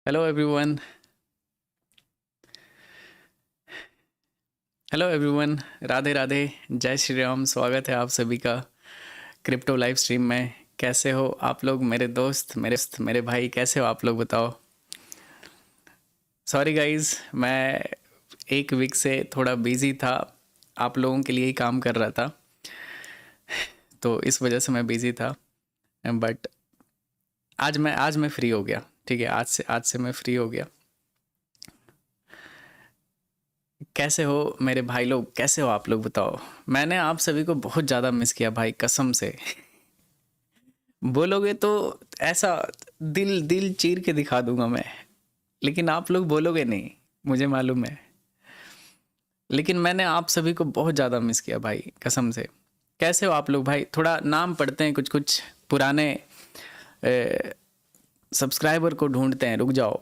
Hello everyone. Hello everyone. Radhe Radhe. जय श्री राम। स्वागत है आप सभी का क्रिप्टो लाइव स्ट्रीम में। कैसे हो आप लोग, मेरे दोस्त, मेरे भाई, कैसे हो आप लोग बताओ। सॉरी गाइस, मैं एक वीक से थोड़ा बिजी था, आप लोगों के लिए ही काम कर रहा था, तो इस वजह से मैं बिजी था। बट आज मैं फ्री हो गया। ठीक है, आज से मैं फ्री हो गया। कैसे हो मेरे भाई लोग, कैसे हो आप लोग बताओ। मैंने आप सभी को बहुत ज़्यादा मिस किया भाई, कसम से। बोलोगे तो ऐसा दिल दिल चीर के दिखा दूंगा मैं, लेकिन आप लोग बोलोगे नहीं, मुझे मालूम है। लेकिन मैंने आप सभी को बहुत ज़्यादा मिस किया भाई, कसम से। कैसे हो आप लोग भाई, थोड़ा नाम पढ़ते हैं, कुछ कुछ पुराने सब्सक्राइबर को ढूंढते हैं, रुक जाओ।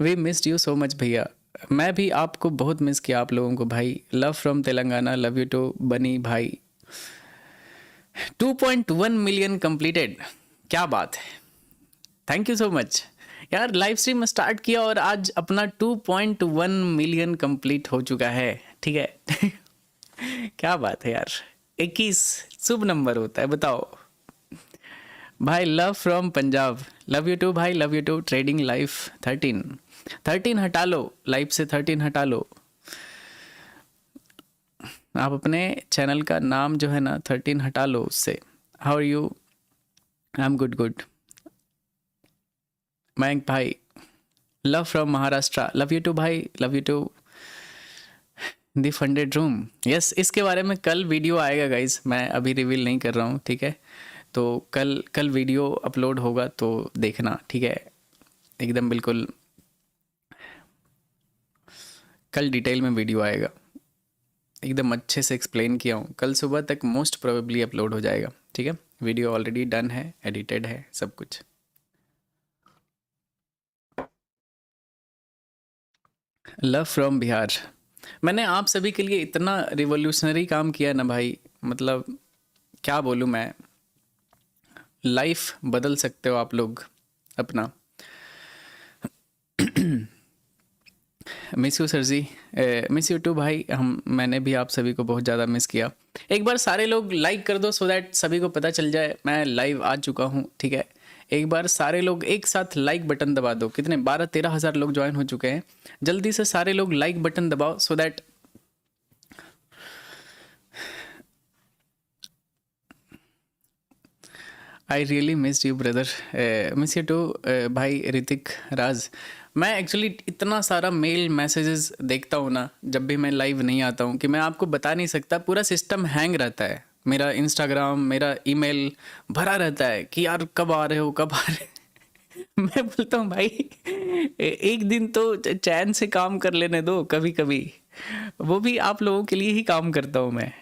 We missed you so much भैया। मैं भी आपको बहुत मिस किया, आप लोगों को भाई। Love from Telangana, love you too Bunny भाई। 2.1 मिलियन कंप्लीटेड, क्या बात है। थैंक यू सो मच यार। लाइव स्ट्रीम स्टार्ट किया और आज अपना 2.1 मिलियन कंप्लीट हो चुका है। ठीक है। क्या बात है यार। 21 शुभ नंबर होता है, बताओ भाई। Love from Punjab, love you too भाई, love you too. Trading life 13 हटा लो, लाइफ से 13 हटा लो। आप अपने चैनल का नाम जो है ना 13 हटा लो उससे। How are you. I am good good. Mayank भाई, love from Maharashtra, love you too भाई, love you too. The funded room, yes, इसके बारे में कल वीडियो आएगा गाइज, मैं अभी रिवील नहीं कर रहा हूँ, ठीक है। तो कल कल वीडियो अपलोड होगा तो देखना, ठीक है। एकदम बिल्कुल कल डिटेल में वीडियो आएगा, एकदम अच्छे से एक्सप्लेन किया हूँ। कल सुबह तक मोस्ट प्रोबेबली अपलोड हो जाएगा, ठीक है। वीडियो ऑलरेडी डन है, एडिटेड है सब कुछ। Love from Bihar. मैंने आप सभी के लिए इतना रिवोल्यूशनरी काम किया ना भाई, मतलब क्या बोलूँ मैं। लाइफ बदल सकते हो आप लोग अपना। Miss you sir ji, miss you too भाई। मैंने भी आप सभी को बहुत ज़्यादा मिस किया। एक बार सारे लोग लाइक कर दो, सो दैट सभी को पता चल जाए मैं लाइव आ चुका हूँ, ठीक है। एक बार सारे लोग एक साथ लाइक बटन दबा दो। कितने 12-13 हज़ार लोग ज्वाइन हो चुके हैं। जल्दी से सारे लोग लाइक बटन दबाओ, so that I really miss you brother. Miss you too भाई ऋतिक राज। मैं एक्चुअली इतना सारा मेल मैसेजेस देखता हूँ ना जब भी मैं लाइव नहीं आता हूँ, कि मैं आपको बता नहीं सकता। पूरा सिस्टम हैंग रहता है, मेरा इंस्टाग्राम, मेरा ईमेल भरा रहता है कि यार कब आ रहे हो, कब आ रहे हो। मैं बोलता हूँ भाई, एक दिन तो चैन से काम कर लेने दो कभी कभी। वो भी आप लोगों के लिए ही काम करता हूँ मैं,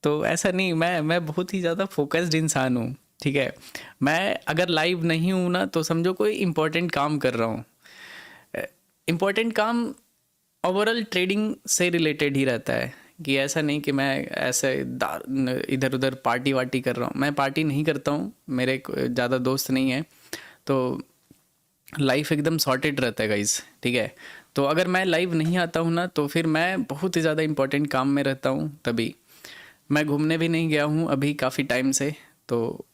तो ऐसा नहीं। मैं बहुत ही ज़्यादा फोकस्ड इंसान हूँ, ठीक है। मैं अगर लाइव नहीं हूँ ना तो समझो कोई इंपॉर्टेंट काम कर रहा हूँ। इंपॉर्टेंट काम ओवरऑल ट्रेडिंग से रिलेटेड ही रहता है, कि ऐसा नहीं कि मैं ऐसे इधर उधर पार्टी वार्टी कर रहा हूँ। मैं पार्टी नहीं करता हूँ, मेरे ज़्यादा दोस्त नहीं हैं, तो लाइफ एकदम सॉर्टेड रहता है गाइज, ठीक है। तो अगर मैं लाइव नहीं आता हूँ ना तो फिर मैं बहुत ही ज़्यादा इंपॉर्टेंट काम में रहता हूँ। तभी मैं घूमने भी नहीं गया हूँ अभी काफ़ी टाइम से, तो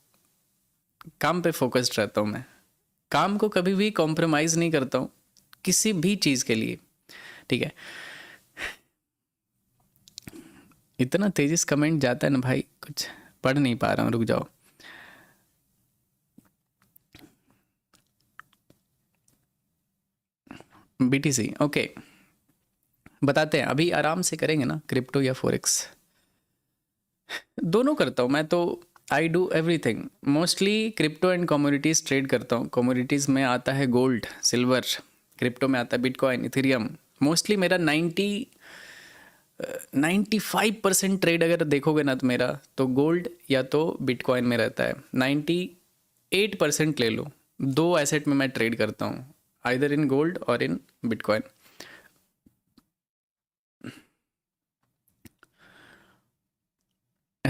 काम पे फोकस्ड रहता हूँ मैं। काम को कभी भी कॉम्प्रोमाइज़ नहीं करता हूँ किसी भी चीज़ के लिए, ठीक है। इतना तेजी से कमेंट जाता है ना भाई, कुछ पढ़ नहीं पा रहा हूँ, रुक जाओ। BTC, okay. बताते हैं, अभी आराम से करेंगे ना, क्रिप्टो या फोरेक्स। दोनों करता हूँ मैं तो। I do everything. Mostly crypto and commodities trade करता हूँ। कमोडिटीज़ में आता है गोल्ड, सिल्वर। क्रिप्टो में आता है बिटकॉइन, इथेरियम। मोस्टली मेरा 95% ट्रेड अगर देखोगे ना तो मेरा तो गोल्ड या तो बिटकॉइन में रहता है। 98% ले लो, दो एसेट में मैं ट्रेड करता हूँ, आइदर इन गोल्ड और इन बिटकॉइन।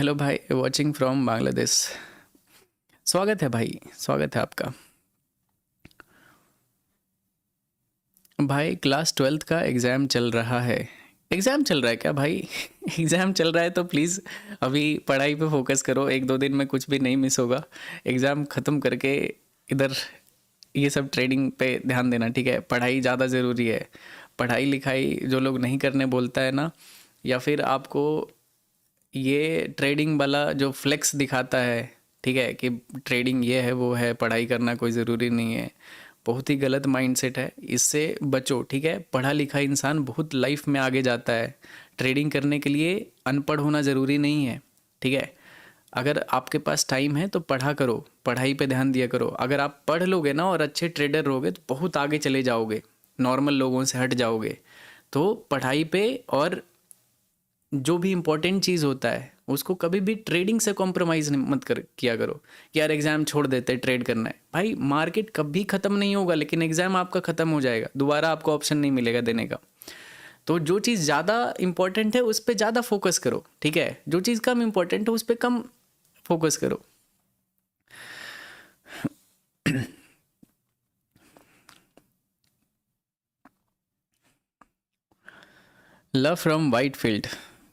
हेलो भाई, वॉचिंग फ्रॉम बांग्लादेश। स्वागत है भाई, स्वागत है आपका। भाई क्लास 12th का एग्ज़ाम चल रहा है। एग्ज़ाम चल रहा है क्या भाई? एग्ज़ाम चल रहा है तो प्लीज़ अभी पढ़ाई पे फोकस करो, एक दो दिन में कुछ भी नहीं मिस होगा। एग्ज़ाम ख़त्म करके इधर ये सब ट्रेडिंग पे ध्यान देना, ठीक है? पढ़ाई ज़्यादा ज़रूरी है। पढ़ाई लिखाई जो लोग नहीं करने बोलता है ना, या फिर आपको ये ट्रेडिंग वाला जो फ्लेक्स दिखाता है, ठीक है, कि ट्रेडिंग ये है वो है, पढ़ाई करना कोई ज़रूरी नहीं है, बहुत ही गलत माइंडसेट है। इससे बचो, ठीक है? पढ़ा लिखा इंसान बहुत लाइफ में आगे जाता है। ट्रेडिंग करने के लिए अनपढ़ होना ज़रूरी नहीं है, ठीक है? अगर आपके पास टाइम है तो पढ़ा करो, पढ़ाई पे ध्यान दिया करो। अगर आप पढ़ लोगे ना और अच्छे ट्रेडर रहोगे तो बहुत आगे चले जाओगे, नॉर्मल लोगों से हट जाओगे। तो पढ़ाई पे, और जो भी इम्पोर्टेंट चीज़ होता है उसको कभी भी ट्रेडिंग से कॉम्प्रोमाइज़ मत कर किया करो कि यार एग्ज़ाम छोड़ देते, ट्रेड करना है। भाई मार्केट कभी ख़त्म नहीं होगा, लेकिन एग्ज़ाम आपका ख़त्म हो जाएगा, दोबारा आपको ऑप्शन नहीं मिलेगा देने का। तो जो चीज़ ज़्यादा इम्पोर्टेंट है उस पर ज़्यादा फोकस करो, ठीक है? जो चीज़ कम इम्पोर्टेंट है उस पर कम फोकस करो। लव फ्रॉम वाइट फील्ड,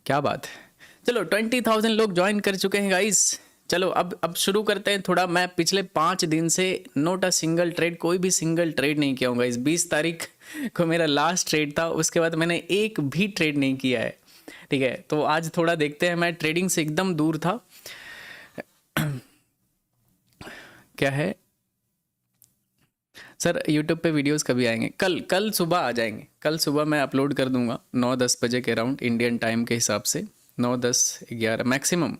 क्या बात है। चलो 20,000 लोग ज्वाइन कर चुके हैं गाइस। चलो अब शुरू करते हैं थोड़ा। मैं पिछले 5 दिन से नोट अ सिंगल ट्रेड, कोई भी सिंगल ट्रेड नहीं किया हूँ गाइस। 20 तारीख को मेरा लास्ट ट्रेड था, उसके बाद मैंने एक भी ट्रेड नहीं किया है, ठीक है? तो आज थोड़ा देखते हैं। मैं ट्रेडिंग से एकदम दूर था। क्या है सर, यूट्यूब पे वीडियोस कभी आएंगे? कल कल सुबह आ जाएंगे। कल सुबह मैं अपलोड कर दूंगा 9-10 बजे के अराउंड, इंडियन टाइम के हिसाब से। 9-10-11 मैक्सिमम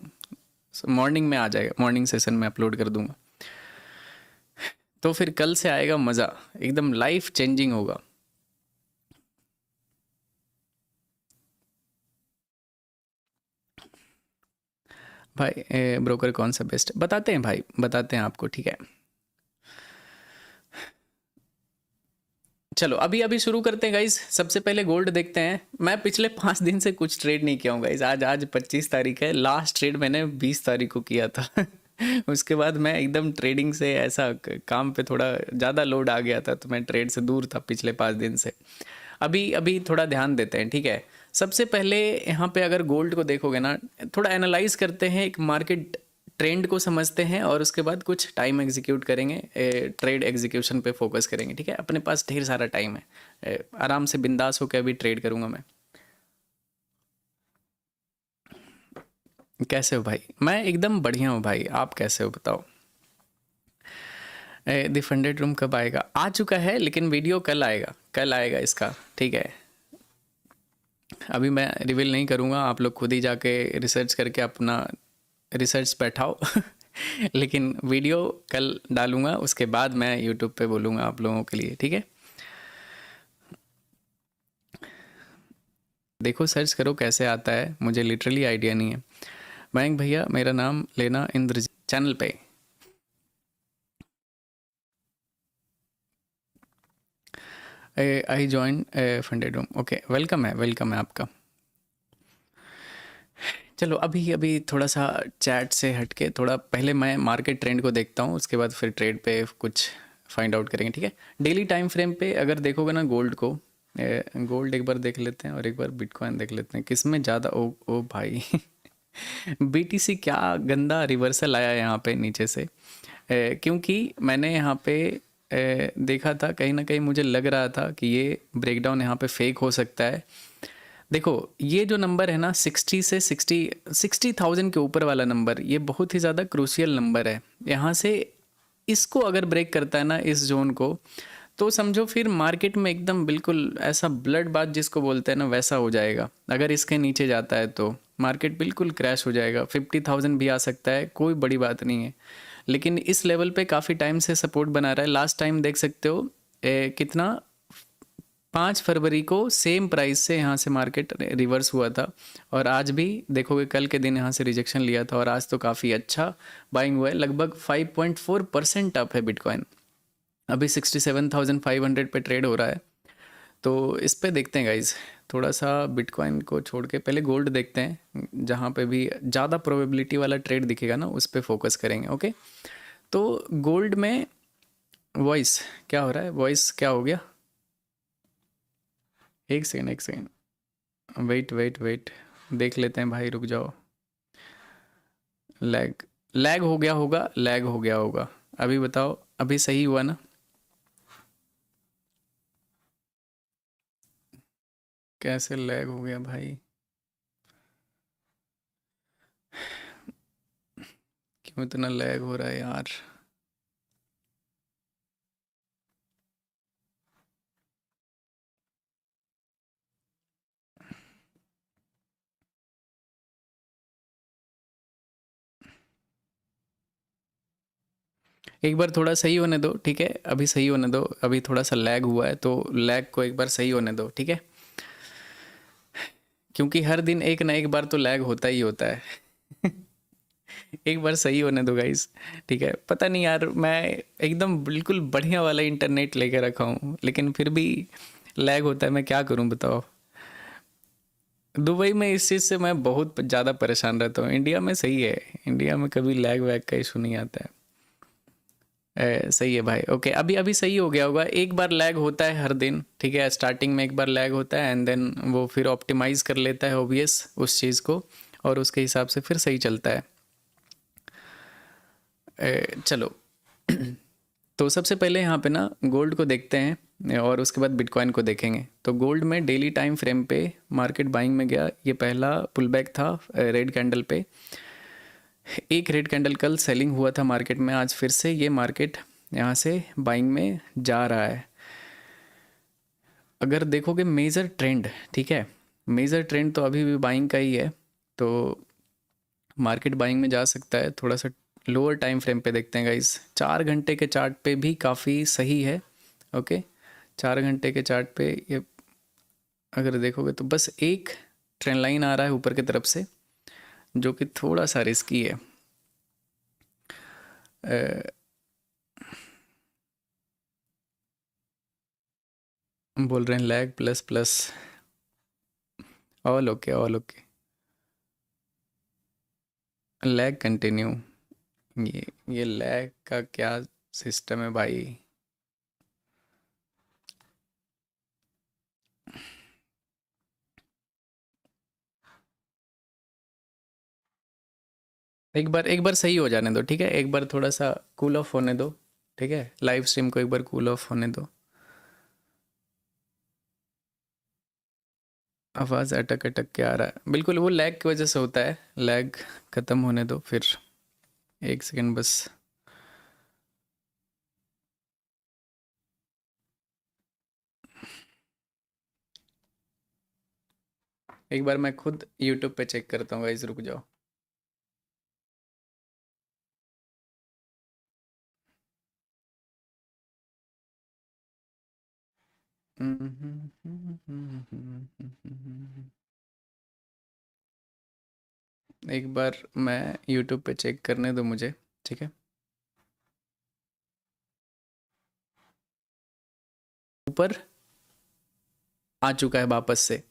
मॉर्निंग में आ जाएगा, मॉर्निंग सेशन में अपलोड कर दूंगा। तो फिर कल से आएगा मज़ा, एकदम लाइफ चेंजिंग होगा। भाई ब्रोकर कौन सा बेस्ट बताते हैं भाई, बताते हैं आपको, ठीक है? चलो अभी अभी शुरू करते हैं गाइज। सबसे पहले गोल्ड देखते हैं। मैं पिछले 5 दिन से कुछ ट्रेड नहीं किया हूँ गाइज। आज 25 तारीख है, लास्ट ट्रेड मैंने 20 तारीख को किया था। उसके बाद मैं एकदम ट्रेडिंग से ऐसा काम पे थोड़ा ज़्यादा लोड आ गया था, तो मैं ट्रेड से दूर था पिछले 5 दिन से। अभी अभी थोड़ा ध्यान देते हैं, ठीक है? सबसे पहले यहाँ पे अगर गोल्ड को देखोगे ना, थोड़ा एनालाइज करते हैं, एक मार्केट ट्रेंड को समझते हैं, और उसके बाद कुछ टाइम एग्जीक्यूट करेंगे, ट्रेड एग्जीक्यूशन पे फोकस करेंगे, ठीक है? अपने पास ढेर सारा टाइम है, आराम से बिंदास होकर अभी ट्रेड करूंगा मैं। कैसे हो भाई? मैं एकदम बढ़िया हूँ भाई, आप कैसे हो बताओ? द फंडेड रूम कब आएगा? आ चुका है, लेकिन वीडियो कल आएगा, कल आएगा इसका, ठीक है? अभी मैं रिवील नहीं करूँगा, आप लोग खुद ही जाके रिसर्च करके अपना रिसर्च बैठाओ। लेकिन वीडियो कल डालूंगा, उसके बाद मैं यूट्यूब पे बोलूँगा आप लोगों के लिए, ठीक है? देखो सर्च करो कैसे आता है, मुझे लिटरली आइडिया नहीं है। मयंक भैया मेरा नाम लेना इंद्रजीत चैनल पे। I join funded room, okay, welcome है आपका। चलो अभी अभी थोड़ा सा चैट से हटके थोड़ा पहले मैं मार्केट ट्रेंड को देखता हूँ, उसके बाद फिर ट्रेड पे कुछ फाइंड आउट करेंगे, ठीक है? डेली टाइम फ्रेम पे अगर देखोगे ना गोल्ड को, गोल्ड एक बार देख लेते हैं और एक बार बिटकॉइन देख लेते हैं, किस में ज़्यादा। ओ भाई बीटीसी क्या गंदा रिवर्सल आया यहाँ पे नीचे से। क्योंकि मैंने यहाँ पे देखा था, कहीं ना कहीं मुझे लग रहा था कि ये ब्रेकडाउन यहाँ पे फेक हो सकता है। देखो ये जो नंबर है ना, 60 से 60,000 के ऊपर वाला नंबर, ये बहुत ही ज़्यादा क्रूशियल नंबर है। यहाँ से इसको अगर ब्रेक करता है ना, इस जोन को, तो समझो फिर मार्केट में एकदम बिल्कुल ऐसा ब्लड बाथ जिसको बोलते हैं ना, वैसा हो जाएगा। अगर इसके नीचे जाता है तो मार्केट बिल्कुल क्रैश हो जाएगा। 50,000 भी आ सकता है, कोई बड़ी बात नहीं है। लेकिन इस लेवल पे काफ़ी टाइम से सपोर्ट बना रहा है। लास्ट टाइम देख सकते हो कितना, 5 फरवरी को सेम प्राइस से यहाँ से मार्केट रिवर्स हुआ था, और आज भी देखोगे कल के दिन यहाँ से रिजेक्शन लिया था, और आज तो काफ़ी अच्छा बाइंग हुआ है। लगभग 5.4% अप है बिटकॉइन, अभी 67,500 पे ट्रेड हो रहा है। तो इस पे देखते हैं गाइज, थोड़ा सा बिटकॉइन को छोड़ के पहले गोल्ड देखते हैं, जहाँ पे भी ज़्यादा प्रोबेबिलिटी वाला ट्रेड दिखेगा ना उस पे फोकस करेंगे। ओके, तो गोल्ड में वॉइस क्या हो रहा है, वॉइस क्या हो गया, एक सेकेंड एक सेकेंड, वेट वेट वेट, देख लेते हैं भाई, रुक जाओ। लैग लैग हो गया होगा, लैग हो गया होगा। अभी बताओ, अभी सही हुआ ना? कैसे लैग हो गया भाई, क्यों इतना लैग हो रहा है यार? एक बार थोड़ा सही होने दो, ठीक है, अभी सही होने दो, अभी थोड़ा सा लैग हुआ है तो लैग को एक बार सही होने दो, ठीक है, क्योंकि हर दिन एक ना एक बार तो लैग होता ही होता है। एक बार सही होने दो गाइस, ठीक है। पता नहीं यार, मैं एकदम बिल्कुल बढ़िया वाला इंटरनेट लेके रखा हूँ लेकिन फिर भी लैग होता है, मैं क्या करूँ बताओ। दुबई में इस चीज़ से मैं बहुत ज़्यादा परेशान रहता हूँ, इंडिया में सही है, इंडिया में कभी लैग वैग का इशू नहीं आता है। सही है भाई, ओके, अभी अभी सही हो गया होगा। एक बार लैग होता है हर दिन, ठीक है, स्टार्टिंग में एक बार लैग होता है एंड देन वो फिर ऑप्टिमाइज कर लेता है ऑब्वियस उस चीज़ को, और उसके हिसाब से फिर सही चलता है। चलो, तो सबसे पहले यहाँ पे ना गोल्ड को देखते हैं और उसके बाद बिटकॉइन को देखेंगे। तो गोल्ड में डेली टाइम फ्रेम पे मार्केट बाइंग में गया, ये पहला पुल बैक था रेड कैंडल पे। एक रेड कैंडल कल सेलिंग हुआ था मार्केट में, आज फिर से ये मार्केट यहाँ से बाइंग में जा रहा है। अगर देखोगे मेजर ट्रेंड, ठीक है, मेजर ट्रेंड तो अभी भी बाइंग का ही है, तो मार्केट बाइंग में जा सकता है। थोड़ा सा लोअर टाइम फ्रेम पे देखते हैं गाइस, 4 घंटे के चार्ट पे भी काफ़ी सही है। ओके, 4 घंटे के चार्ट पे ये अगर देखोगे तो बस एक ट्रेंड लाइन आ रहा है ऊपर की तरफ से, जो कि थोड़ा सा रिस्की है। बोल रहे हैं lag plus plus, all okay all okay, lag continue. ये लैग का क्या सिस्टम है भाई? एक बार सही हो जाने दो, ठीक है, एक बार थोड़ा सा कूल ऑफ होने दो, ठीक है, लाइव स्ट्रीम को एक बार कूल ऑफ होने दो। आवाज़ अटक अटक के आ रहा है, बिल्कुल वो लैग की वजह से होता है, लैग ख़त्म होने दो फिर, एक सेकंड बस। एक बार मैं खुद यूट्यूब पे चेक करता हूँ गाइस, रुक जाओ। एक बार मैं यूट्यूब पे चेक करने दो मुझे, ठीक है। ऊपर आ चुका है वापस से,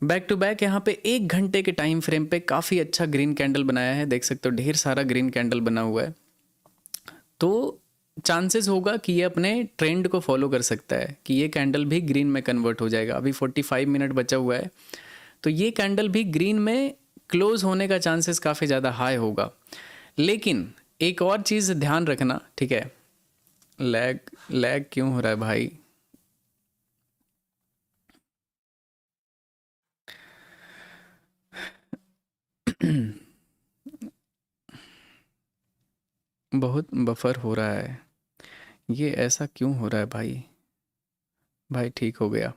बैक टू बैक यहाँ पे 1 घंटे के टाइम फ्रेम पे काफ़ी अच्छा ग्रीन कैंडल बनाया है, देख सकते हो ढेर सारा ग्रीन कैंडल बना हुआ है। तो चांसेस होगा कि ये अपने ट्रेंड को फॉलो कर सकता है, कि ये कैंडल भी ग्रीन में कन्वर्ट हो जाएगा। अभी 45 मिनट बचा हुआ है, तो ये कैंडल भी ग्रीन में क्लोज होने का चांसेस काफ़ी ज़्यादा हाई होगा। लेकिन एक और चीज़ ध्यान रखना, ठीक है, लैग लैग क्यों हो रहा है भाई? बहुत बफर हो रहा है, ये ऐसा क्यों हो रहा है भाई? भाई ठीक हो गया,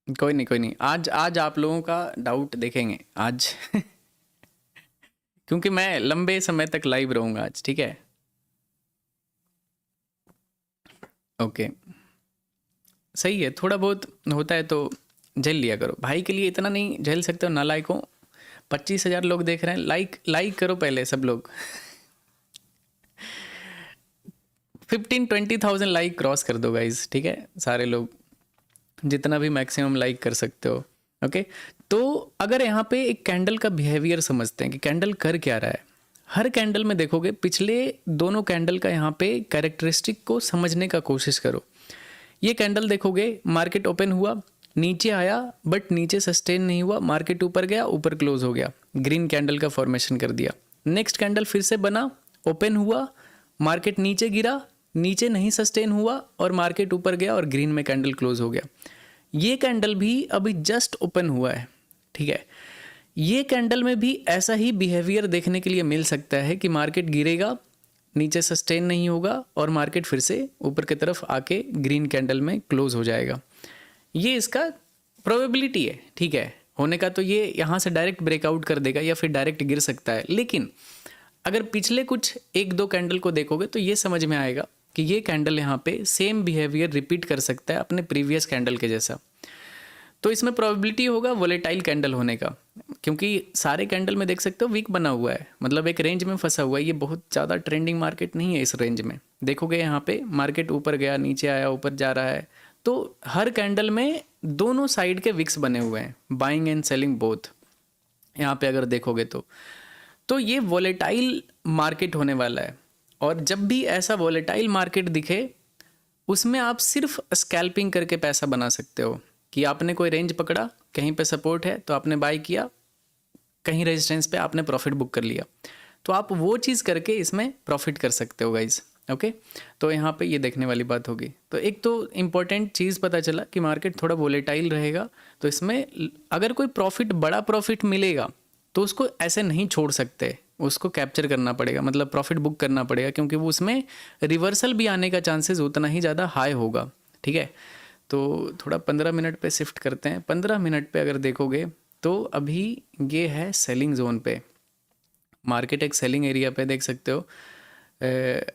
कोई नहीं कोई नहीं, आज आज आप लोगों का डाउट देखेंगे आज। क्योंकि मैं लंबे समय तक लाइव रहूंगा आज, ठीक है। ओके, सही है, थोड़ा बहुत होता है तो झेल लिया करो, भाई के लिए इतना नहीं झेल सकते हो नालायक हो। 25,000 लोग देख रहे हैं, लाइक लाइक करो पहले सब लोग। 15-20,000 लाइक क्रॉस कर दो गाइज, ठीक है, सारे लोग जितना भी मैक्सिमम लाइक कर सकते हो। ओके, तो अगर यहाँ पे एक कैंडल का बिहेवियर समझते हैं कि कैंडल कर क्या रहा है, हर कैंडल में देखोगे पिछले दोनों कैंडल का यहाँ पे कैरेक्टरिस्टिक को समझने का कोशिश करो। ये कैंडल देखोगे, मार्केट ओपन हुआ, नीचे आया, बट नीचे सस्टेन नहीं हुआ, मार्केट ऊपर गया, ऊपर क्लोज हो गया, ग्रीन कैंडल का फॉर्मेशन कर दिया। नेक्स्ट कैंडल फिर से बना, ओपन हुआ, मार्केट नीचे गिरा, नीचे नहीं सस्टेन हुआ और मार्केट ऊपर गया और ग्रीन में कैंडल क्लोज हो गया। ये कैंडल भी अभी जस्ट ओपन हुआ है, ठीक है। ये कैंडल में भी ऐसा ही बिहेवियर देखने के लिए मिल सकता है कि मार्केट गिरेगा, नीचे सस्टेन नहीं होगा और मार्केट फिर से ऊपर की तरफ आके ग्रीन कैंडल में क्लोज हो जाएगा। ये इसका प्रोबेबिलिटी है, ठीक है, होने का। तो ये यहाँ से डायरेक्ट ब्रेकआउट कर देगा या फिर डायरेक्ट गिर सकता है। लेकिन अगर पिछले कुछ एक दो कैंडल को देखोगे तो ये समझ में आएगा कि ये कैंडल यहाँ पे सेम बिहेवियर रिपीट कर सकता है अपने प्रीवियस कैंडल के जैसा। तो इसमें प्रोबेबिलिटी होगा वोलेटाइल कैंडल होने का, क्योंकि सारे कैंडल में देख सकते हो वीक बना हुआ है, मतलब एक रेंज में फंसा हुआ है। ये बहुत ज़्यादा ट्रेंडिंग मार्केट नहीं है। इस रेंज में देखोगे यहाँ पे मार्केट ऊपर गया, नीचे आया, ऊपर जा रहा है। तो हर कैंडल में दोनों साइड के विक्स बने हुए हैं, बाइंग एंड सेलिंग बोथ। यहाँ पे अगर देखोगे तो ये वोलेटाइल मार्केट होने वाला है। और जब भी ऐसा वोलेटाइल मार्केट दिखे, उसमें आप सिर्फ स्कैल्पिंग करके पैसा बना सकते हो कि आपने कोई रेंज पकड़ा, कहीं पे सपोर्ट है तो आपने बाय किया, कहीं रेजिस्टेंस पे आपने प्रॉफिट बुक कर लिया। तो आप वो चीज़ करके इसमें प्रॉफिट कर सकते हो गाइज। ओके, तो यहाँ पे ये देखने वाली बात होगी। तो एक तो इम्पॉर्टेंट चीज़ पता चला कि मार्केट थोड़ा वोलेटाइल रहेगा, तो इसमें अगर कोई प्रॉफिट, बड़ा प्रॉफिट मिलेगा तो उसको ऐसे नहीं छोड़ सकते, उसको कैप्चर करना पड़ेगा, मतलब प्रॉफिट बुक करना पड़ेगा, क्योंकि वो उसमें रिवर्सल भी आने का चांसेस उतना ही ज़्यादा हाई होगा, ठीक है। तो थोड़ा 15 मिनट पे शिफ्ट करते हैं। 15 मिनट पे अगर देखोगे तो अभी ये है सेलिंग जोन पे, मार्केट एक सेलिंग एरिया पे देख सकते हो।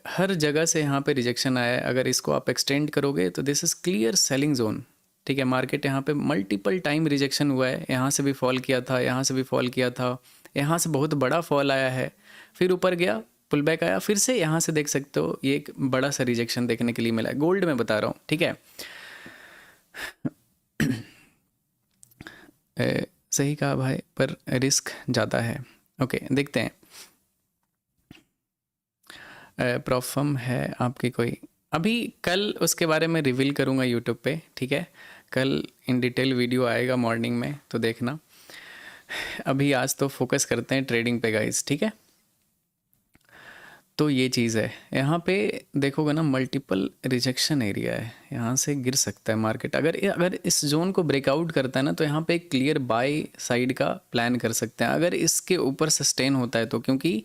हर जगह से यहाँ पे रिजेक्शन आया है। अगर इसको आप एक्सटेंड करोगे तो this is clear selling zone, ठीक है। मार्केट यहाँ पे मल्टीपल टाइम रिजेक्शन हुआ है, यहाँ से भी फॉल किया था, यहाँ से भी फॉल किया था, यहाँ से बहुत बड़ा फॉल आया है, फिर ऊपर गया, पुल बैक आया, फिर से यहाँ से देख सकते हो ये एक बड़ा सा रिजेक्शन देखने के लिए मिला है। गोल्ड में बता रहा हूँ, ठीक है। सही कहा भाई, पर रिस्क ज़्यादा है। ओके, देखते हैं। प्रॉफम है आपकी कोई? अभी कल उसके बारे में रिवील करूँगा यूट्यूब पे, ठीक है। कल इन डिटेल वीडियो आएगा मॉर्निंग में, तो देखना। अभी आज तो फोकस करते हैं ट्रेडिंग पे गाइस, ठीक है। तो ये चीज़ है, यहाँ पे देखोगे ना मल्टीपल रिजेक्शन एरिया है, यहाँ से गिर सकता है मार्केट। अगर इस जोन को ब्रेकआउट करता है ना, तो यहाँ पे एक क्लियर बाय साइड का प्लान कर सकते हैं, अगर इसके ऊपर सस्टेन होता है तो। क्योंकि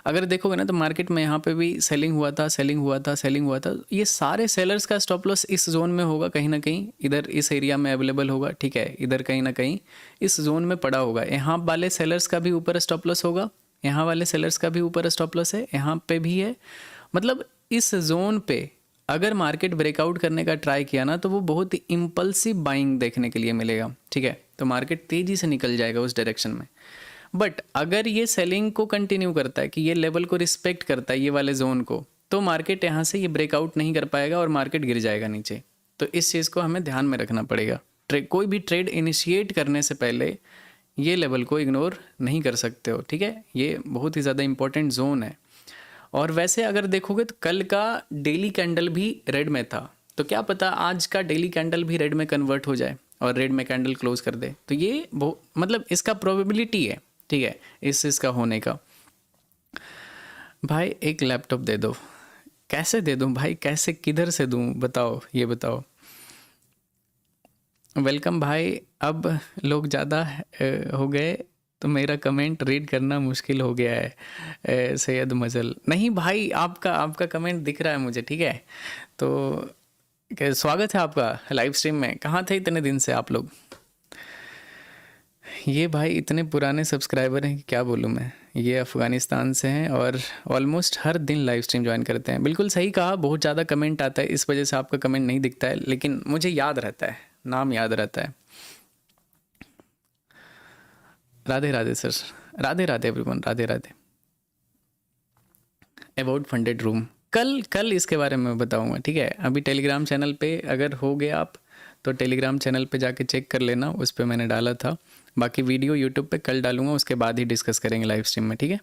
अगर देखोगे ना तो मार्केट में यहाँ पे भी सेलिंग हुआ था, सेलिंग हुआ था, सेलिंग हुआ था। ये सारे सेलर्स का स्टॉप लॉस इस जोन में होगा, कहीं ना कहीं इधर इस एरिया में अवेलेबल होगा, ठीक है। इधर कहीं ना कहीं इस जोन में पड़ा होगा। यहाँ वाले सेलर्स का भी ऊपर स्टॉप लॉस होगा, यहाँ वाले सेलर्स का भी ऊपर स्टॉप लॉस है, यहाँ पे भी है। मतलब इस जोन पे अगर मार्केट ब्रेकआउट करने का ट्राई किया ना, तो वो बहुत ही इम्पल्सिव बाइंग देखने के लिए मिलेगा, ठीक है। तो मार्केट तेज़ी से निकल जाएगा उस डायरेक्शन में। बट अगर ये सेलिंग को कंटिन्यू करता है, कि ये लेवल को रिस्पेक्ट करता है, ये वाले जोन को, तो मार्केट यहाँ से ये ब्रेकआउट नहीं कर पाएगा और मार्केट गिर जाएगा नीचे। तो इस चीज़ को हमें ध्यान में रखना पड़ेगा। कोई भी ट्रेड इनिशिएट करने से पहले ये लेवल को इग्नोर नहीं कर सकते हो, ठीक है। ये बहुत ही ज़्यादा इंपॉर्टेंट जोन है। और वैसे अगर देखोगे तो कल का डेली कैंडल भी रेड में था, तो क्या पता आज का डेली कैंडल भी रेड में कन्वर्ट हो जाए और रेड में कैंडल क्लोज कर दे। तो ये मतलब इसका प्रोबेबिलिटी है, ठीक है, इसका होने का। भाई एक लैपटॉप दे दो। कैसे दे दूं भाई, कैसे, किधर से दूं, बताओ, ये बताओ। वेलकम भाई। अब लोग ज़्यादा हो गए तो मेरा कमेंट रीड करना मुश्किल हो गया है। सैयद मजल, नहीं भाई, आपका कमेंट दिख रहा है मुझे, ठीक है। तो स्वागत है आपका लाइव स्ट्रीम में। कहाँ थे इतने दिन से आप लोग? ये भाई इतने पुराने सब्सक्राइबर हैं कि क्या बोलूँ मैं। ये अफ़गानिस्तान से हैं और ऑलमोस्ट हर दिन लाइव स्ट्रीम ज्वाइन करते हैं। बिल्कुल सही कहा, बहुत ज़्यादा कमेंट आता है, इस वजह से आपका कमेंट नहीं दिखता है, लेकिन मुझे याद रहता है, नाम याद रहता है। Radhe Radhe sir, Radhe Radhe everyone, Radhe Radhe. About funded room, कल कल इसके बारे में बताऊंगा, ठीक है। अभी टेलीग्राम चैनल पे अगर हो गए आप तो टेलीग्राम चैनल पे जाके चेक कर लेना, उस पे मैंने डाला था। बाकी वीडियो यूट्यूब पे कल डालूंगा, उसके बाद ही डिस्कस करेंगे लाइव स्ट्रीम में, ठीक है।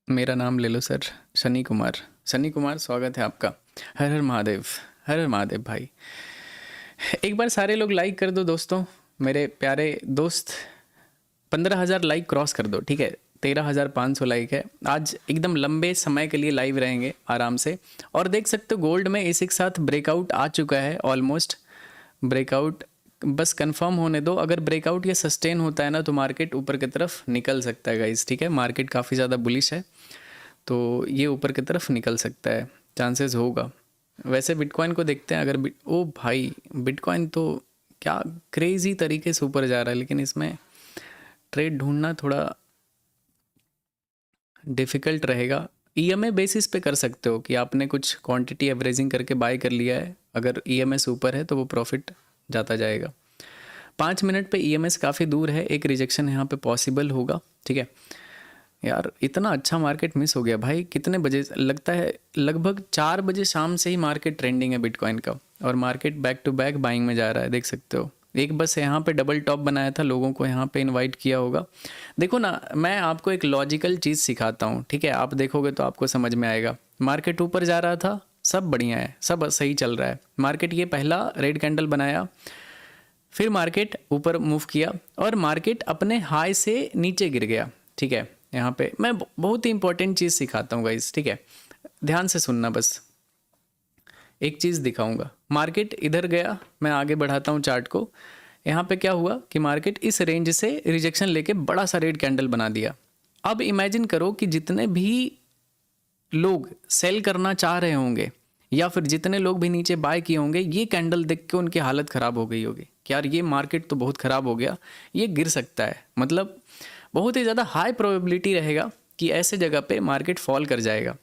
मेरा नाम ले लो सर, शनि कुमार। शनि कुमार, स्वागत है आपका। हर हर महादेव, हर हर महादेव भाई। एक बार सारे लोग लाइक कर दो दोस्तों, मेरे प्यारे दोस्त। 15,000 लाइक क्रॉस कर दो, ठीक है। 13,500 लाइक है। आज एकदम लंबे समय के लिए लाइव रहेंगे आराम से। और देख सकते हो गोल्ड में इसी के साथ ब्रेकआउट आ चुका है ऑलमोस्ट। ब्रेकआउट बस कंफर्म होने दो। अगर ब्रेकआउट ये सस्टेन होता है ना तो मार्केट ऊपर की तरफ निकल सकता है गाइस, ठीक है। मार्केट काफ़ी ज़्यादा बुलिश है, तो ये ऊपर की तरफ निकल सकता है, चांसेस होगा। वैसे बिटकॉइन को देखते हैं। अगर ओ भाई, बिटकॉइन तो क्या क्रेजी तरीके से ऊपर जा रहा है, लेकिन इसमें ट्रेड ढूंढना थोड़ा डिफ़िकल्ट रहेगा। ईएमए बेसिस पे कर सकते हो कि आपने कुछ क्वांटिटी एवरेजिंग करके बाय कर लिया है, अगर ईएमएस ऊपर है तो वो प्रॉफिट जाता जाएगा। 5 मिनट पे ईएमएस काफ़ी दूर है, एक रिजेक्शन यहाँ पे पॉसिबल होगा, ठीक है। यार इतना अच्छा मार्केट मिस हो गया भाई। कितने बजे, लगता है लगभग 4 बजे शाम से ही मार्केट ट्रेंडिंग है बिटकॉइन का, और market back to back buying में जा रहा है, देख सकते हो। एक बस यहाँ पे डबल टॉप बनाया था, लोगों को यहाँ पे इनवाइट किया होगा। देखो ना, मैं आपको एक लॉजिकल चीज़ सिखाता हूँ, ठीक है। आप देखोगे तो आपको समझ में आएगा। मार्केट ऊपर जा रहा था, सब बढ़िया है, सब सही चल रहा है। मार्केट ये पहला रेड कैंडल बनाया, फिर मार्केट ऊपर मूव किया और मार्केट अपने हाई से नीचे गिर गया, ठीक है। यहाँ पे मैं बहुत ही इंपॉर्टेंट चीज़ सिखाता हूँ गाइस, ठीक है। ध्यान से सुनना, बस एक चीज़ दिखाऊंगा। मार्केट इधर गया, मैं आगे बढ़ाता हूँ चार्ट को। यहाँ पे क्या हुआ कि मार्केट इस रेंज से रिजेक्शन लेके बड़ा सा रेड कैंडल बना दिया। अब इमेजिन करो कि जितने भी लोग सेल करना चाह रहे होंगे या फिर जितने लोग भी नीचे बाय किए होंगे, ये कैंडल देख के उनकी हालत ख़राब हो गई होगी कि यार ये मार्केट तो बहुत ख़राब हो गया, ये गिर सकता है। मतलब बहुत ही ज़्यादा हाई प्रोबेबिलिटी रहेगा कि ऐसे जगह पे मार्केट फॉल कर जाएगा।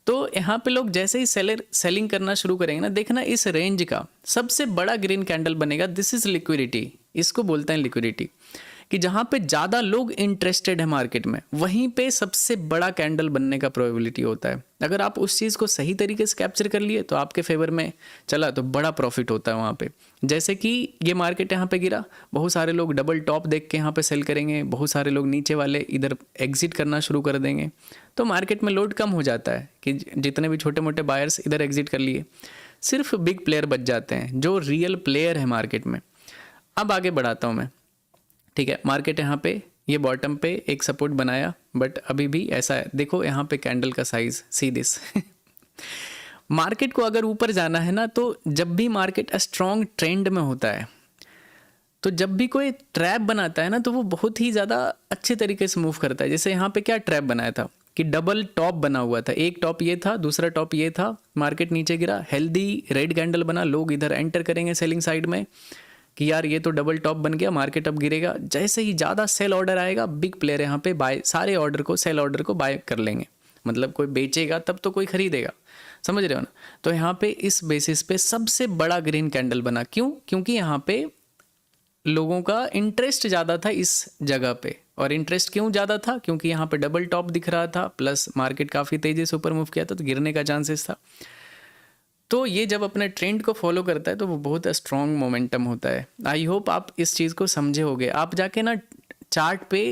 तो यहाँ पे लोग जैसे ही सेलिंग करना शुरू करेंगे ना, देखना इस रेंज का सबसे बड़ा ग्रीन कैंडल बनेगा। दिस इज़ लिक्विडिटी, इसको बोलते हैं लिक्विडिटी। कि जहाँ पे ज़्यादा लोग इंटरेस्टेड है मार्केट में, वहीं पे सबसे बड़ा कैंडल बनने का प्रोबेबिलिटी होता है। अगर आप उस चीज़ को सही तरीके से कैप्चर कर लिए तो आपके फेवर में चला तो बड़ा प्रॉफिट होता है वहाँ पे। जैसे कि ये मार्केट यहाँ पे गिरा, बहुत सारे लोग डबल टॉप देख के यहाँ पे सेल करेंगे, बहुत सारे लोग नीचे वाले इधर एग्जिट करना शुरू कर देंगे, तो मार्केट में लोड कम हो जाता है कि जितने भी छोटे मोटे बायर्स इधर एग्जिट कर लिए, सिर्फ बिग प्लेयर बच जाते हैं जो रियल प्लेयर है मार्केट में। अब आगे बढ़ाता हूँ मैं, ठीक है। मार्केट यहाँ पे ये बॉटम पे एक सपोर्ट बनाया, बट अभी भी ऐसा है। देखो यहाँ पे कैंडल का साइज, सी दिस मार्केट को अगर ऊपर जाना है ना, तो जब भी मार्केट स्ट्रॉन्ग ट्रेंड में होता है, तो जब भी कोई ट्रैप बनाता है ना, तो वो बहुत ही ज़्यादा अच्छे तरीके से मूव करता है। जैसे यहाँ पे क्या ट्रैप बनाया था कि डबल टॉप बना हुआ था, एक टॉप ये था, दूसरा टॉप ये था, मार्केट नीचे गिरा, हेल्दी रेड कैंडल बना, लोग इधर एंटर करेंगे सेलिंग साइड में कि यार ये तो डबल टॉप बन गया, मार्केट अब गिरेगा। जैसे ही ज़्यादा सेल ऑर्डर आएगा, बिग प्लेयर यहाँ पे बाय, सारे ऑर्डर को, सेल ऑर्डर को बाय कर लेंगे। मतलब कोई बेचेगा तब तो कोई खरीदेगा, समझ रहे हो ना। तो यहाँ पे इस बेसिस पे सबसे बड़ा ग्रीन कैंडल बना। क्यों? क्योंकि यहाँ पे लोगों का इंटरेस्ट ज़्यादा था इस जगह पे। और इंटरेस्ट क्यों ज़्यादा था? क्योंकि यहाँ पे डबल टॉप दिख रहा था, प्लस मार्केट काफ़ी तेज़ी से ऊपर मूव किया था, तो गिरने का चांसेस था। तो ये जब अपने ट्रेंड को फॉलो करता है तो वो बहुत स्ट्रॉन्ग मोमेंटम होता है। आई होप आप इस चीज़ को समझे होगे। आप जाके ना चार्ट पे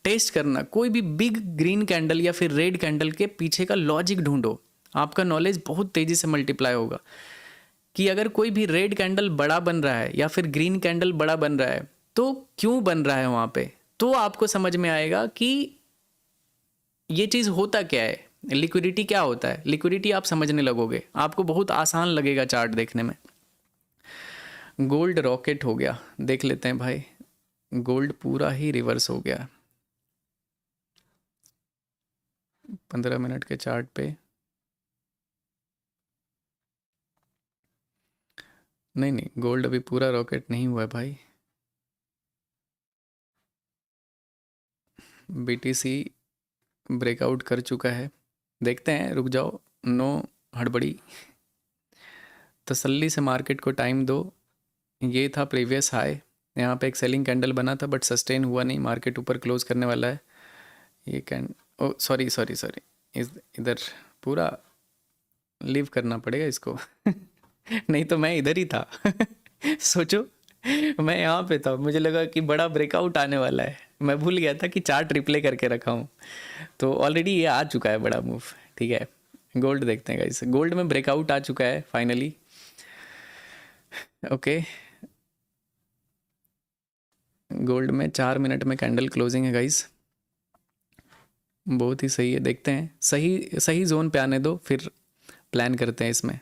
टेस्ट करना, कोई भी बिग ग्रीन कैंडल या फिर रेड कैंडल के पीछे का लॉजिक ढूंढो, आपका नॉलेज बहुत तेज़ी से मल्टीप्लाई होगा। कि अगर कोई भी रेड कैंडल बड़ा बन रहा है या फिर ग्रीन कैंडल बड़ा बन रहा है, तो क्यों बन रहा है वहाँ पे, तो आपको समझ में आएगा कि ये चीज़ होता क्या है, लिक्विडिटी क्या होता है। लिक्विडिटी आप समझने लगोगे, आपको बहुत आसान लगेगा चार्ट देखने में। गोल्ड रॉकेट हो गया, देख लेते हैं भाई। गोल्ड पूरा ही रिवर्स हो गया 15 मिनट के चार्ट पे। नहीं नहीं, गोल्ड अभी पूरा रॉकेट नहीं हुआ है भाई। बीटीसी ब्रेकआउट कर चुका है, देखते हैं, रुक जाओ, नो हड़बड़ी। तसल्ली से मार्केट को टाइम दो। ये था प्रीवियस हाई, यहाँ पे एक सेलिंग कैंडल बना था बट सस्टेन हुआ नहीं, मार्केट ऊपर क्लोज करने वाला है। ये कैंड ओ सॉरी सॉरी सॉरी, इधर पूरा लीव करना पड़ेगा इसको नहीं तो मैं इधर ही था सोचो, मैं यहाँ पे था, मुझे लगा कि बड़ा ब्रेकआउट आने वाला है, मैं भूल गया था कि चार्ट रिप्ले करके रखा हूँ। तो ऑलरेडी ये आ चुका है बड़ा मूव, ठीक है। गोल्ड देखते हैं गाइस, गोल्ड में ब्रेकआउट आ चुका है फाइनली। ओके, गोल्ड में 4 मिनट में कैंडल क्लोजिंग है गाइस, बहुत ही सही है। देखते हैं, सही सही जोन पे आने दो, फिर प्लान करते हैं इसमें।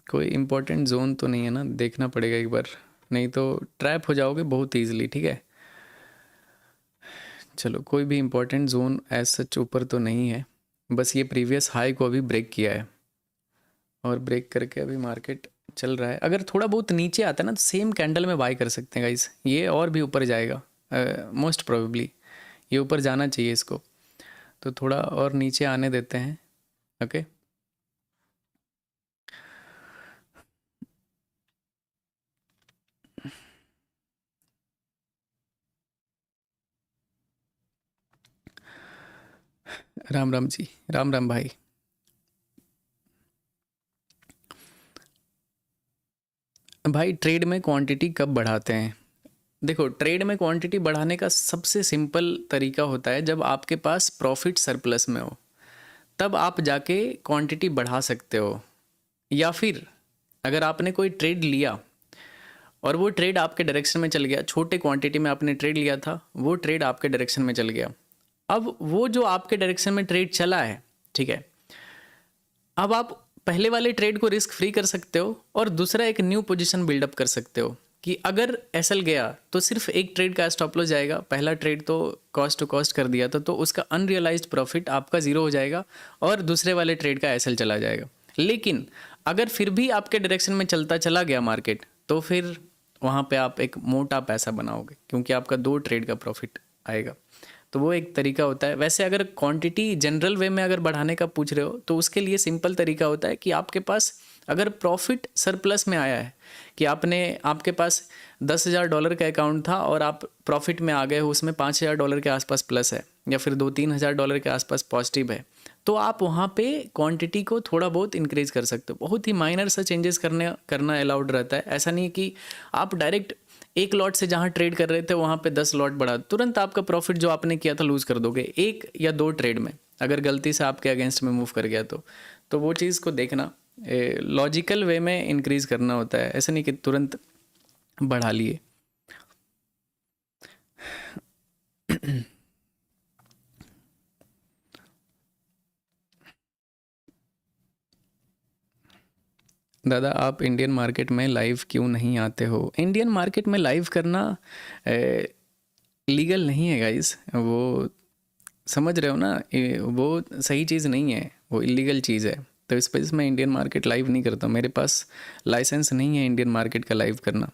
कोई इम्पोर्टेंट जोन तो नहीं है ना, देखना पड़ेगा एक बार, नहीं तो ट्रैप हो जाओगे बहुत ईजिली, ठीक है। चलो, कोई भी इम्पोर्टेंट जोन एज सच ऊपर तो नहीं है, बस ये प्रीवियस हाई को अभी ब्रेक किया है और ब्रेक करके अभी मार्केट चल रहा है। अगर थोड़ा बहुत नीचे आता है ना तो सेम कैंडल में बाय कर सकते हैं गाइस, ये और भी ऊपर जाएगा मोस्ट प्रोबेबली, ये ऊपर जाना चाहिए इसको, तो थोड़ा और नीचे आने देते हैं। ओके, राम राम जी, राम राम भाई। भाई ट्रेड में क्वांटिटी कब बढ़ाते हैं? देखो, ट्रेड में क्वांटिटी बढ़ाने का सबसे सिंपल तरीका होता है जब आपके पास प्रॉफिट सरप्लस में हो, तब आप जाके क्वांटिटी बढ़ा सकते हो। या फिर अगर आपने कोई ट्रेड लिया और वो ट्रेड आपके डायरेक्शन में चल गया, छोटे क्वांटिटी में आपने ट्रेड लिया था, वो ट्रेड आपके डायरेक्शन में चल गया, अब वो जो आपके डायरेक्शन में ट्रेड चला है, ठीक है, अब आप पहले वाले ट्रेड को रिस्क फ्री कर सकते हो और दूसरा एक न्यू पोजीशन बिल्डअप कर सकते हो कि अगर एसएल गया तो सिर्फ एक ट्रेड का स्टॉप लॉस जाएगा, पहला ट्रेड तो कॉस्ट टू कॉस्ट कर दिया था तो उसका अनरियलाइज्ड प्रॉफिट आपका ज़ीरो हो जाएगा और दूसरे वाले ट्रेड का एसएल चला जाएगा। लेकिन अगर फिर भी आपके डायरेक्शन में चलता चला गया मार्केट, तो फिर वहाँ पे आप एक मोटा पैसा बनाओगे क्योंकि आपका 2 ट्रेड का प्रॉफिट आएगा। तो वो एक तरीका होता है। वैसे अगर क्वांटिटी जनरल वे में अगर बढ़ाने का पूछ रहे हो तो उसके लिए सिंपल तरीका होता है कि आपके पास अगर प्रॉफिट सरप्लस में आया है, कि आपके पास $10,000 का अकाउंट था और आप प्रॉफिट में आ गए हो, उसमें $5,000 के आसपास प्लस है या फिर $2-3 हज़ार के आसपास पॉजिटिव है, तो आप वहाँ पे क्वांटिटी को थोड़ा बहुत इंक्रीज कर सकते हो। बहुत ही माइनर सा चेंजेस करना अलाउड रहता है। ऐसा नहीं कि आप डायरेक्ट एक लॉट से जहाँ ट्रेड कर रहे थे वहाँ पे 10 लॉट बढ़ा, तुरंत आपका प्रॉफिट जो आपने किया था लूज़ कर दोगे एक या दो ट्रेड में, अगर गलती से आपके अगेंस्ट में मूव कर गया तो वो चीज़ को देखना, लॉजिकल वे में इंक्रीज करना होता है, ऐसा नहीं कि तुरंत बढ़ा लिए। दादा, आप इंडियन मार्केट में लाइव क्यों नहीं आते हो? इंडियन मार्केट में लाइव करना लीगल नहीं है गाइस, वो समझ रहे हो ना, वो सही चीज़ नहीं है, वो इलीगल चीज़ है। तो इस वजह से मैं इंडियन मार्केट लाइव नहीं करता हूँ, मेरे पास लाइसेंस नहीं है इंडियन मार्केट का लाइव करना।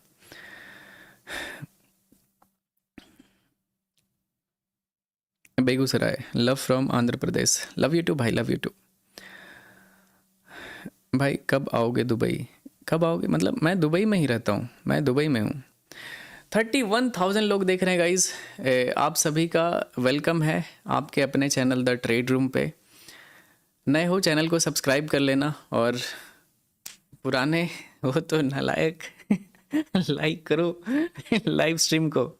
Begusarai, love from Andhra Pradesh, love you too भाई, लव यू टू। भाई कब आओगे दुबई? कब आओगे मतलब, मैं दुबई में ही रहता हूँ, मैं दुबई में हूँ। 31,000 लोग देख रहे हैं गाइज, आप सभी का वेलकम है आपके अपने चैनल द ट्रेड रूम पे। नए हो चैनल को सब्सक्राइब कर लेना, और पुराने हो तो नालायक लाइक करो लाइव स्ट्रीम को।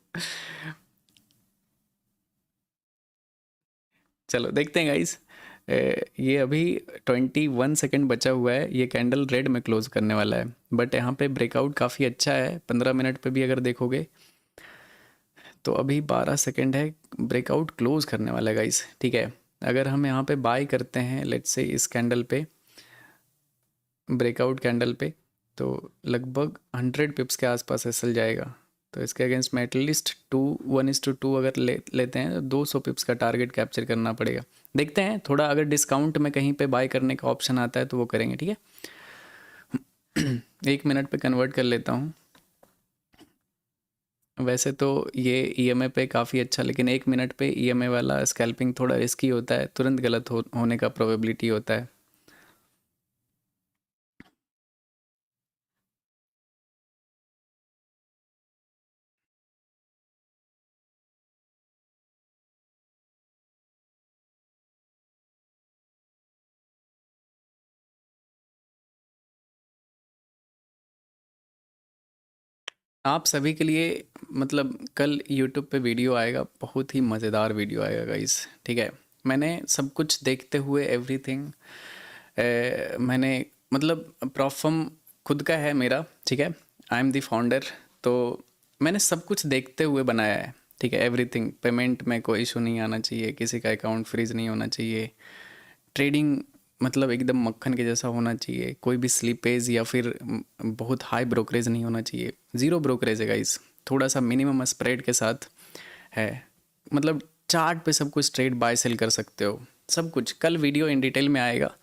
चलो देखते हैं गाइज, ये अभी 21 सेकंड बचा हुआ है, ये कैंडल रेड में क्लोज करने वाला है, बट यहाँ पे ब्रेकआउट काफ़ी अच्छा है। 15 मिनट पे भी अगर देखोगे तो अभी 12 सेकंड है, ब्रेकआउट क्लोज करने वाला है गाइस, ठीक है। अगर हम यहाँ पे बाय करते हैं लेट्स से इस कैंडल पे, ब्रेकआउट कैंडल पे, तो लगभग 100 पिप्स के आसपास एसएल जाएगा। तो इसके अगेंस्ट में एटलीस्ट 1:2 अगर लेते हैं तो 200 पिप्स का टारगेट कैप्चर करना पड़ेगा। देखते हैं, थोड़ा अगर डिस्काउंट में कहीं पे बाय करने का ऑप्शन आता है तो वो करेंगे, ठीक है 1 मिनट पे कन्वर्ट कर लेता हूँ। वैसे तो ये ईएमआई पे काफ़ी अच्छा, लेकिन 1 मिनट पे ईएमआई वाला स्कैल्पिंग थोड़ा रिस्की होता है, तुरंत गलत होने का प्रोबेबिलिटी होता है। आप सभी के लिए मतलब कल यूट्यूब पे वीडियो आएगा, बहुत ही मज़ेदार वीडियो आएगा गाइस, ठीक है। मैंने सब कुछ देखते हुए एवरीथिंग, मैंने मतलब प्रॉफम खुद का है मेरा, ठीक है। I am the founder. तो मैंने सब कुछ देखते हुए बनाया है, ठीक है। एवरीथिंग, पेमेंट में कोई इशू नहीं आना चाहिए, किसी का अकाउंट फ्रीज नहीं होना चाहिए, ट्रेडिंग मतलब एकदम मक्खन के जैसा होना चाहिए, कोई भी स्लीपेज या फिर बहुत हाई ब्रोकरेज नहीं होना चाहिए, ज़ीरो ब्रोकरेज है गाइस, थोड़ा सा मिनिमम स्प्रेड के साथ है। मतलब चार्ट पे सब कुछ ट्रेड बाय सेल कर सकते हो, सब कुछ। कल वीडियो इन डिटेल में आएगा,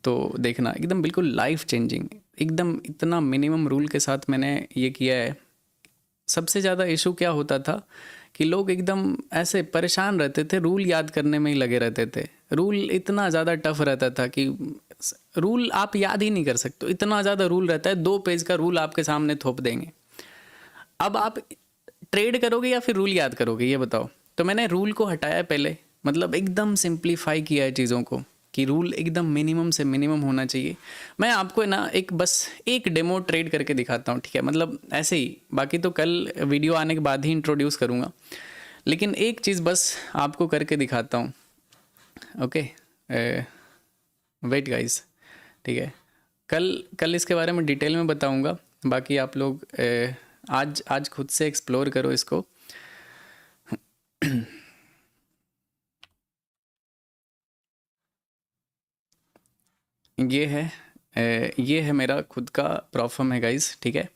तो देखना, एकदम बिल्कुल लाइफ चेंजिंग, एकदम इतना मिनिमम रूल के साथ मैंने ये किया है। सबसे ज़्यादा इशू क्या होता था कि लोग एकदम ऐसे परेशान रहते थे, रूल याद करने में ही लगे रहते थे। रूल इतना ज़्यादा टफ रहता था कि रूल आप याद ही नहीं कर सकते, इतना ज़्यादा रूल रहता है, 2 पेज का रूल आपके सामने थोप देंगे। अब आप ट्रेड करोगे या फिर रूल याद करोगे, ये बताओ। तो मैंने रूल को हटाया पहले, मतलब एकदम सिंप्लीफाई किया है चीज़ों को, कि रूल एकदम मिनिमम से मिनिमम होना चाहिए। मैं आपको ना एक बस एक डेमो ट्रेड करके दिखाता हूँ, ठीक है। मतलब ऐसे ही, बाकी तो कल वीडियो आने के बाद ही इंट्रोड्यूस करूँगा, लेकिन एक चीज़ बस आपको करके दिखाता हूँ। ओके, वेट गाइस, ठीक है। कल कल इसके बारे में डिटेल में बताऊँगा, बाकी आप लोग आज आज खुद से एक्सप्लोर करो इसको। ये है ये है मेरा खुद का प्रॉफर्म है गाइस, ठीक है।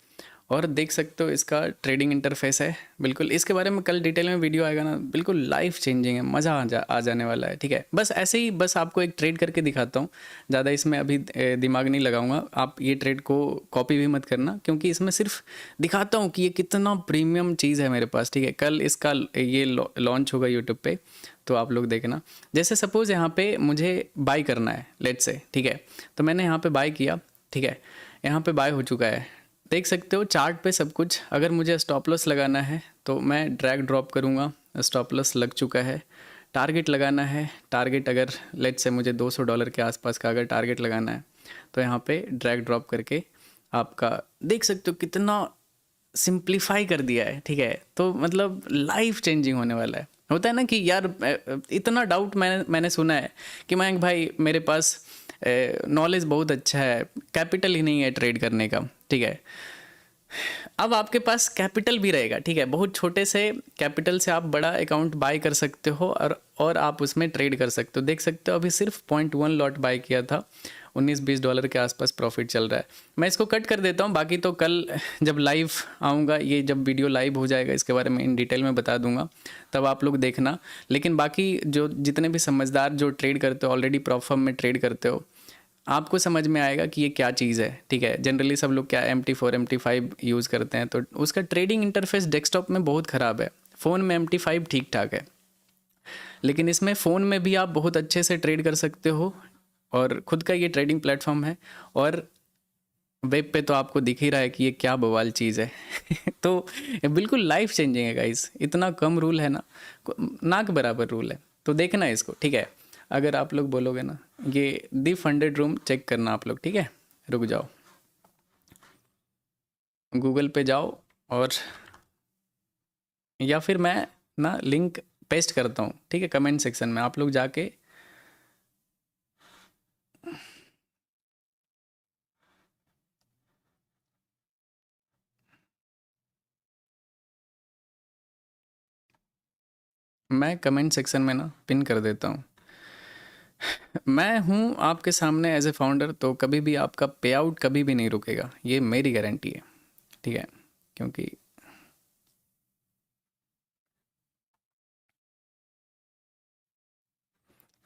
और देख सकते हो इसका ट्रेडिंग इंटरफेस है, बिल्कुल इसके बारे में कल डिटेल में वीडियो आएगा ना, बिल्कुल लाइफ चेंजिंग है, मज़ा आ जाने वाला है, ठीक है। बस ऐसे ही, बस आपको एक ट्रेड करके दिखाता हूँ, ज़्यादा इसमें अभी दिमाग नहीं लगाऊंगा। आप ये ट्रेड को कॉपी भी मत करना, क्योंकि इसमें सिर्फ दिखाता हूँ कि ये कितना प्रीमियम चीज़ है मेरे पास, ठीक है। कल इसका ये लॉन्च होगा यूट्यूब पे, तो आप लोग देखना। जैसे सपोज़ यहाँ पे मुझे बाई करना है, लेट्स से, ठीक है। तो मैंने यहाँ पे बाई किया, ठीक है। यहाँ पे बाय हो चुका है, देख सकते हो चार्ट पे सब कुछ। अगर मुझे स्टॉप लॉस लगाना है तो मैं ड्रैग ड्रॉप करूँगा, स्टॉप लॉस लग चुका है। टारगेट लगाना है, टारगेट अगर लेट्स से मुझे $200 के आसपास का अगर टारगेट लगाना है, तो यहाँ पे ड्रैग ड्रॉप करके आपका देख सकते हो कितना सिंप्लीफाई कर दिया है, ठीक है। तो मतलब लाइफ चेंजिंग होने वाला है। होता है ना कि यार इतना डाउट मैंने सुना है कि मयंक भाई मेरे पास नॉलेज बहुत अच्छा है, कैपिटल ही नहीं है ट्रेड करने का, ठीक है। अब आपके पास कैपिटल भी रहेगा, ठीक है। बहुत छोटे से कैपिटल से आप बड़ा अकाउंट बाय कर सकते हो, और आप उसमें ट्रेड कर सकते हो। देख सकते हो अभी सिर्फ 0.1 लॉट बाय किया था, $19-20 के आसपास प्रॉफिट चल रहा है। मैं इसको कट कर देता हूँ, बाकी तो कल जब लाइव आऊँगा, ये जब वीडियो लाइव हो जाएगा, इसके बारे में इन डिटेल में बता दूंगा, तब आप लोग देखना। लेकिन बाकी जो जितने भी समझदार जो ट्रेड करते हो, ऑलरेडी प्रॉफर्म में ट्रेड करते हो, आपको समझ में आएगा कि ये क्या चीज़ है, ठीक है। जनरली सब लोग क्या MT4 MT5 यूज़ करते हैं, तो उसका ट्रेडिंग इंटरफेस डेस्कटॉप में बहुत ख़राब है। फ़ोन में MT5 ठीक ठाक है, लेकिन इसमें फ़ोन में भी आप बहुत अच्छे से ट्रेड कर सकते हो, और खुद का ये ट्रेडिंग प्लेटफॉर्म है। और वेब पे तो आपको दिख ही रहा है कि ये क्या बवाल चीज़ है। तो ये बिल्कुल लाइफ चेंजिंग है गाइस, इतना कम रूल है ना, नाक बराबर रूल है। तो देखना इसको, ठीक है। अगर आप लोग बोलोगे ना, ये दी फंडेड रूम चेक करना आप लोग, ठीक है। रुक जाओ, गूगल पे जाओ, और या फिर मैं ना लिंक पेस्ट करता हूँ, ठीक है, कमेंट सेक्शन में आप लोग जाके। मैं कमेंट सेक्शन में ना पिन कर देता हूँ। मैं हूँ आपके सामने एज ए फाउंडर, तो कभी भी आपका पे आउट कभी भी नहीं रुकेगा, ये मेरी गारंटी है, ठीक है। क्योंकि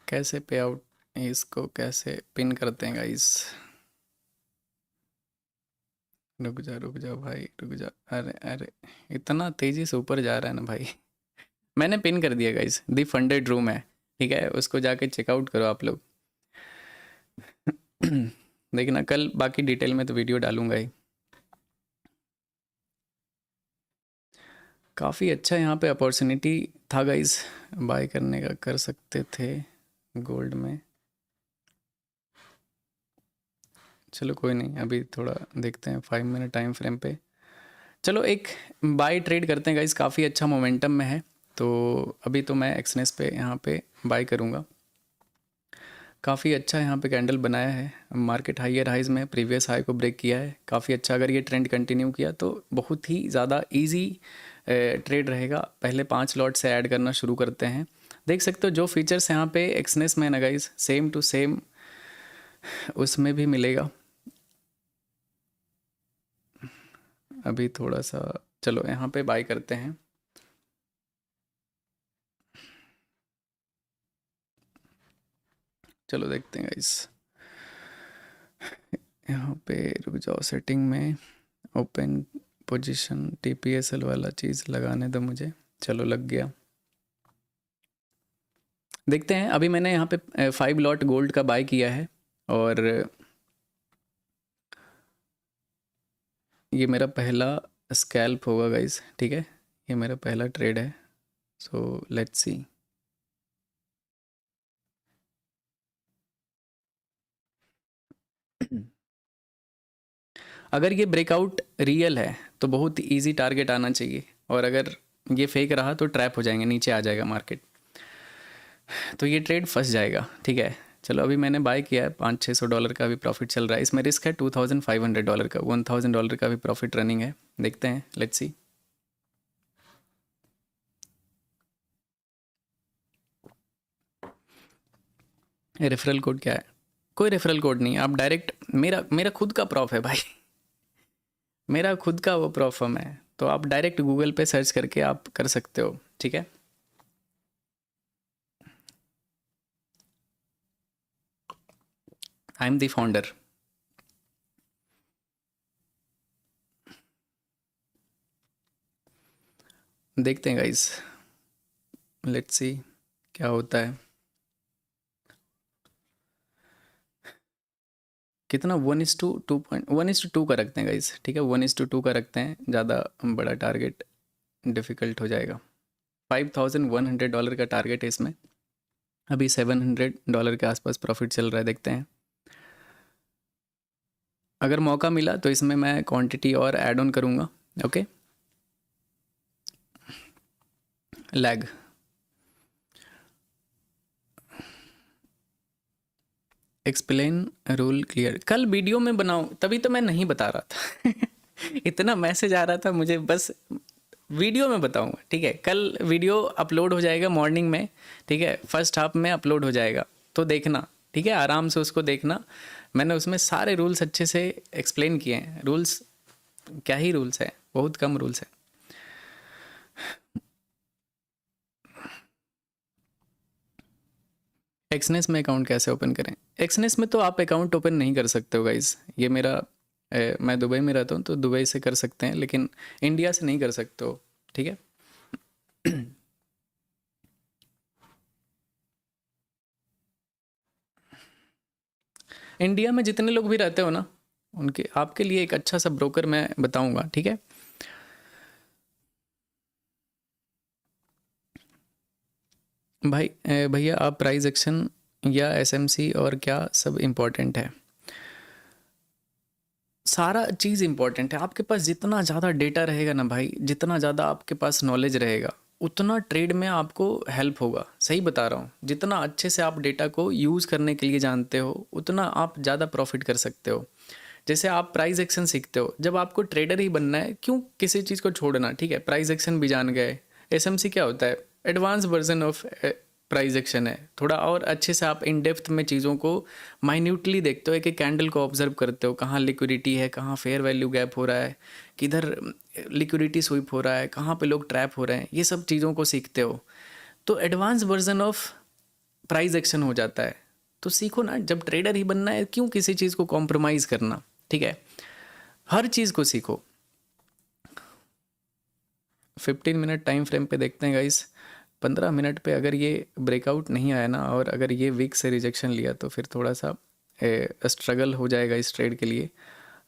कैसे पे आउट, इसको कैसे पिन करते हैं गाइस, रुक जा भाई, रुक जा। अरे अरे, इतना तेजी से ऊपर जा रहा है ना भाई। मैंने पिन कर दिया गाइस, दी फंडेड रूम है, ठीक है, उसको जाके चेकआउट करो आप लोग। देखना कल बाकी डिटेल में तो वीडियो डालूंगा ही। काफ़ी अच्छा यहाँ पे अपॉर्चुनिटी था गाइस, बाय करने का, कर सकते थे गोल्ड में। चलो कोई नहीं, अभी थोड़ा देखते हैं 5 मिनट टाइम फ्रेम पे। चलो एक बाय ट्रेड करते हैं गाइस, काफ़ी अच्छा मोमेंटम में है। तो अभी तो मैं एक्सनेस पे यहाँ पे बाय करूँगा। काफ़ी अच्छा यहाँ पे कैंडल बनाया है, मार्केट हायर हाइज में प्रीवियस हाई को ब्रेक किया है, काफ़ी अच्छा। अगर ये ट्रेंड कंटिन्यू किया तो बहुत ही ज़्यादा इजी ट्रेड रहेगा। पहले 5 लॉट से ऐड करना शुरू करते हैं। देख सकते हो जो फीचर्स यहाँ पे एक्सनेस में है ना गाइस, सेम टू सेम उसमें भी मिलेगा। अभी थोड़ा सा चलो यहाँ पे बाय करते हैं। चलो देखते हैं गाइस, यहाँ पे रुक जाओ, सेटिंग में ओपन पोजीशन TPSL वाला चीज़ लगाने दो मुझे। चलो लग गया। देखते हैं, अभी मैंने यहाँ पे 5 लॉट गोल्ड का बाय किया है और ये मेरा पहला स्कैल्प होगा गाइस, ठीक है, ये मेरा पहला ट्रेड है। So let's see. अगर ये ब्रेकआउट रियल है तो बहुत इजी टारगेट आना चाहिए, और अगर ये फेक रहा तो ट्रैप हो जाएंगे, नीचे आ जाएगा मार्केट, तो ये ट्रेड फंस जाएगा, ठीक है। चलो अभी मैंने बाय किया है, $500-600 का भी प्रॉफिट चल रहा है, इसमें रिस्क है $2500 का, $1000 का भी प्रॉफिट रनिंग है। देखते हैं, लेट्स सी। रेफरल कोड क्या है? कोई रेफरल कोड नहीं है, आप डायरेक्ट, मेरा मेरा खुद का प्रॉफ है भाई। मेरा खुद का वो प्रॉफर्म है, तो आप डायरेक्ट गूगल पे सर्च करके आप कर सकते हो, ठीक है। I am the founder. देखते हैं गाइस, लेट्स सी क्या होता है। कितना 1:2 का रखते हैं गाइस, ठीक है, 1:2 का रखते हैं, ज़्यादा बड़ा टारगेट डिफ़िकल्ट हो जाएगा। $5100 का टारगेट है इसमें, अभी $700 के आसपास प्रॉफिट चल रहा है। देखते हैं, अगर मौका मिला तो इसमें मैं क्वांटिटी और ऐड ऑन करूँगा। Okay, lag explain rule clear, कल वीडियो में बनाऊँ तभी तो मैं नहीं बता रहा था। इतना मैसेज आ रहा था मुझे, बस वीडियो में बताऊंगा, ठीक है। कल वीडियो अपलोड हो जाएगा मॉर्निंग में, ठीक है, फर्स्ट हाफ में अपलोड हो जाएगा, तो देखना, ठीक है, आराम से उसको देखना। मैंने उसमें सारे रूल्स अच्छे से एक्सप्लेन किए हैं। रूल्स क्या ही रूल्स है, बहुत कम रूल्स है। एक्सनेस में अकाउंट कैसे ओपन करें? एक्सनेस में तो आप अकाउंट ओपन नहीं कर सकते हो गाइस, ये मेरा मैं दुबई में रहता हूँ तो दुबई से कर सकते हैं, लेकिन इंडिया से नहीं कर सकते हो, ठीक है। इंडिया में जितने लोग भी रहते हो ना, उनके आपके लिए एक अच्छा सा ब्रोकर मैं बताऊंगा, ठीक है। भाई भैया आप प्राइस एक्शन या एसएमसी और क्या सब इम्पोर्टेंट है? सारा चीज़ इम्पोर्टेंट है। आपके पास जितना ज़्यादा डेटा रहेगा ना भाई, जितना ज़्यादा आपके पास नॉलेज रहेगा, उतना ट्रेड में आपको हेल्प होगा। सही बता रहा हूँ, जितना अच्छे से आप डेटा को यूज़ करने के लिए जानते हो, उतना आप ज़्यादा प्रॉफिट कर सकते हो। जैसे आप प्राइस एक्शन सीखते हो, जब आपको ट्रेडर ही बनना है, क्यों किसी चीज़ को छोड़ना, ठीक है। प्राइस एक्शन भी जान गए, एसएमसी क्या होता है, advance version of price action है। थोड़ा और अच्छे से आप इन डेप्थ में चीज़ों को माइन्यूटली देखते हो, एक एक कैंडल को ऑब्जर्व करते हो, कहाँ लिक्विडिटी है, कहाँ फेयर वैल्यू गैप हो रहा है, किधर लिक्विडिटी स्वीप हो रहा है, कहाँ पे लोग ट्रैप हो रहे हैं, ये सब चीज़ों को सीखते हो, तो advance version of price action हो जाता है। तो सीखो ना, जब ट्रेडर ही बनना है, क्यों किसी चीज़ को कॉम्प्रोमाइज़ करना, ठीक है। हर चीज़ को सीखो। 15 मिनट टाइम फ्रेम पे देखते हैं गाइस। 15 मिनट पे अगर ये ब्रेकआउट नहीं आया ना, और अगर ये वीक से रिजेक्शन लिया, तो फिर थोड़ा सा स्ट्रगल हो जाएगा इस ट्रेड के लिए।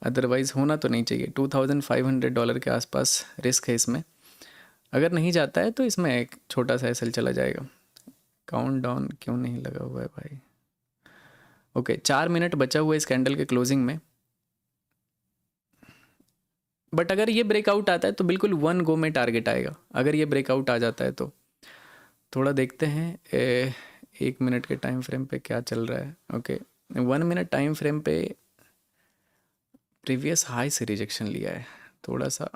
अदरवाइज़ होना तो नहीं चाहिए। $2500 के आसपास रिस्क है इसमें। अगर नहीं जाता है तो इसमें एक छोटा सा एसएल चला जाएगा। काउंट डाउन क्यों नहीं लगा हुआ है भाई? ओके, 4 मिनट बचा हुआ है इस कैंडल के क्लोजिंग में। बट अगर ये ब्रेकआउट आता है तो बिल्कुल वन गो में टारगेट आएगा। अगर ये ब्रेकआउट आ जाता है तो थोड़ा देखते हैं 1 मिनट के टाइम फ्रेम पे क्या चल रहा है। ओके, 1 मिनट टाइम फ्रेम पे प्रीवियस हाई से रिजेक्शन लिया है। थोड़ा सा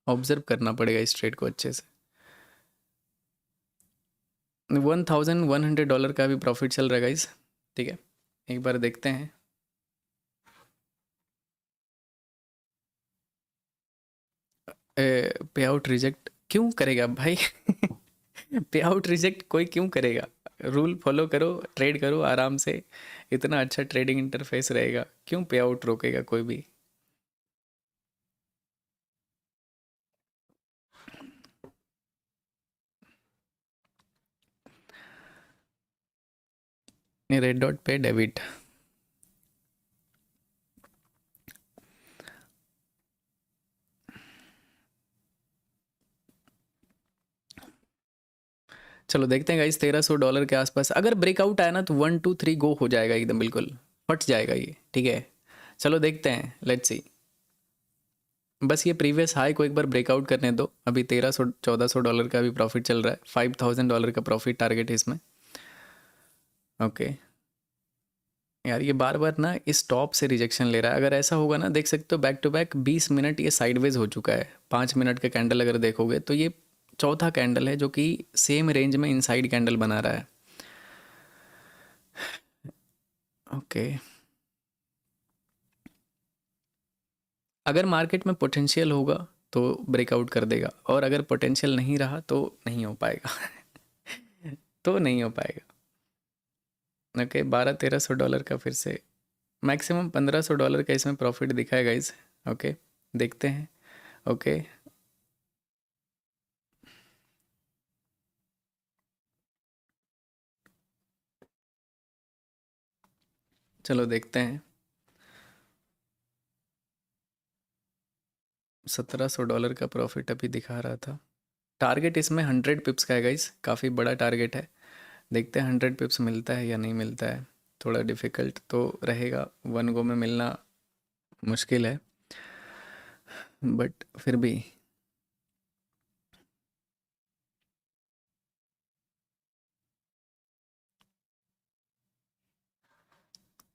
ऑब्जर्व करना पड़ेगा इस ट्रेड को अच्छे से। $1100 का भी प्रॉफिट चल रहा है गाइस, ठीक है। एक बार देखते हैं। पे आउट रिजेक्ट क्यों करेगा भाई? पे आउट रिजेक्ट कोई क्यों करेगा? रूल फॉलो करो, ट्रेड करो आराम से। इतना अच्छा ट्रेडिंग इंटरफेस रहेगा, क्यों पे आउट रोकेगा कोई भी? रेड डॉट पे डेबिट। चलो देखते हैं गाइस, $1300 के आसपास अगर ब्रेकआउट आया ना तो 1 2 3 गो हो जाएगा एकदम, बिल्कुल फट जाएगा ये, ठीक है। चलो देखते हैं, लेट्स सी। बस ये प्रीवियस हाई को एक बार ब्रेकआउट करने दो। अभी $1300 1400 का भी प्रॉफिट चल रहा है। $5000 का प्रॉफिट टारगेट है इसमें। ओके यार, ये बार बार ना इस टॉप से रिजेक्शन ले रहा है। अगर ऐसा होगा ना, देख सकते हो बैक टू बैक 20 मिनट ये साइडवेज हो चुका है। 5 मिनट का कैंडल अगर देखोगे तो ये चौथा कैंडल है जो कि सेम रेंज में इनसाइड कैंडल बना रहा है। ओके, अगर मार्केट में पोटेंशियल होगा तो ब्रेकआउट कर देगा, और अगर पोटेंशियल नहीं रहा तो नहीं हो पाएगा। तो नहीं हो पाएगा। ओके, 1200-1300 का फिर से मैक्सिमम $1500 का इसमें प्रॉफिट दिखाएगा इस। ओके देखते हैं। ओके चलो देखते हैं। $1700 का प्रॉफिट अभी दिखा रहा था। टारगेट इसमें 100 पिप्स का है गाइस, काफ़ी बड़ा टारगेट है। देखते हैं 100 पिप्स मिलता है या नहीं मिलता है। थोड़ा डिफ़िकल्ट तो रहेगा, वन गो में मिलना मुश्किल है, बट फिर भी।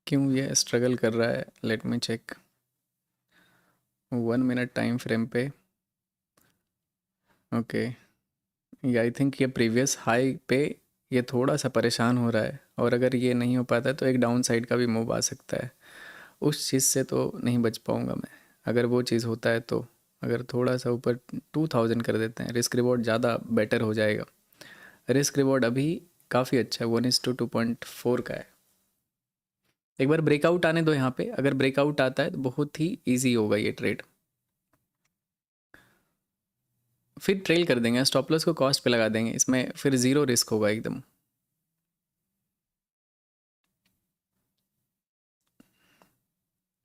क्यों ये स्ट्रगल कर रहा है? Let me check. 1 minute time frame पे। ओके, ये आई थिंक ये प्रीवियस हाई पे ये थोड़ा सा परेशान हो रहा है, और अगर ये नहीं हो पाता तो एक डाउन साइड का भी मूव आ सकता है। उस चीज़ से तो नहीं बच पाऊँगा मैं। अगर वो चीज़ होता है तो अगर थोड़ा सा ऊपर 2000 कर देते हैं, रिस्क रिवॉर्ड ज़्यादा बेटर हो जाएगा। रिस्क रिवॉर्ड अभी काफ़ी अच्छा है, 1:2.4 का है। एक बार ब्रेकआउट आने दो यहाँ पे। अगर ब्रेकआउट आता है तो बहुत ही ईजी होगा ये ट्रेड। फिर ट्रेल कर देंगे, स्टॉप लॉस को कॉस्ट पे लगा देंगे, इसमें फिर ज़ीरो रिस्क होगा एकदम।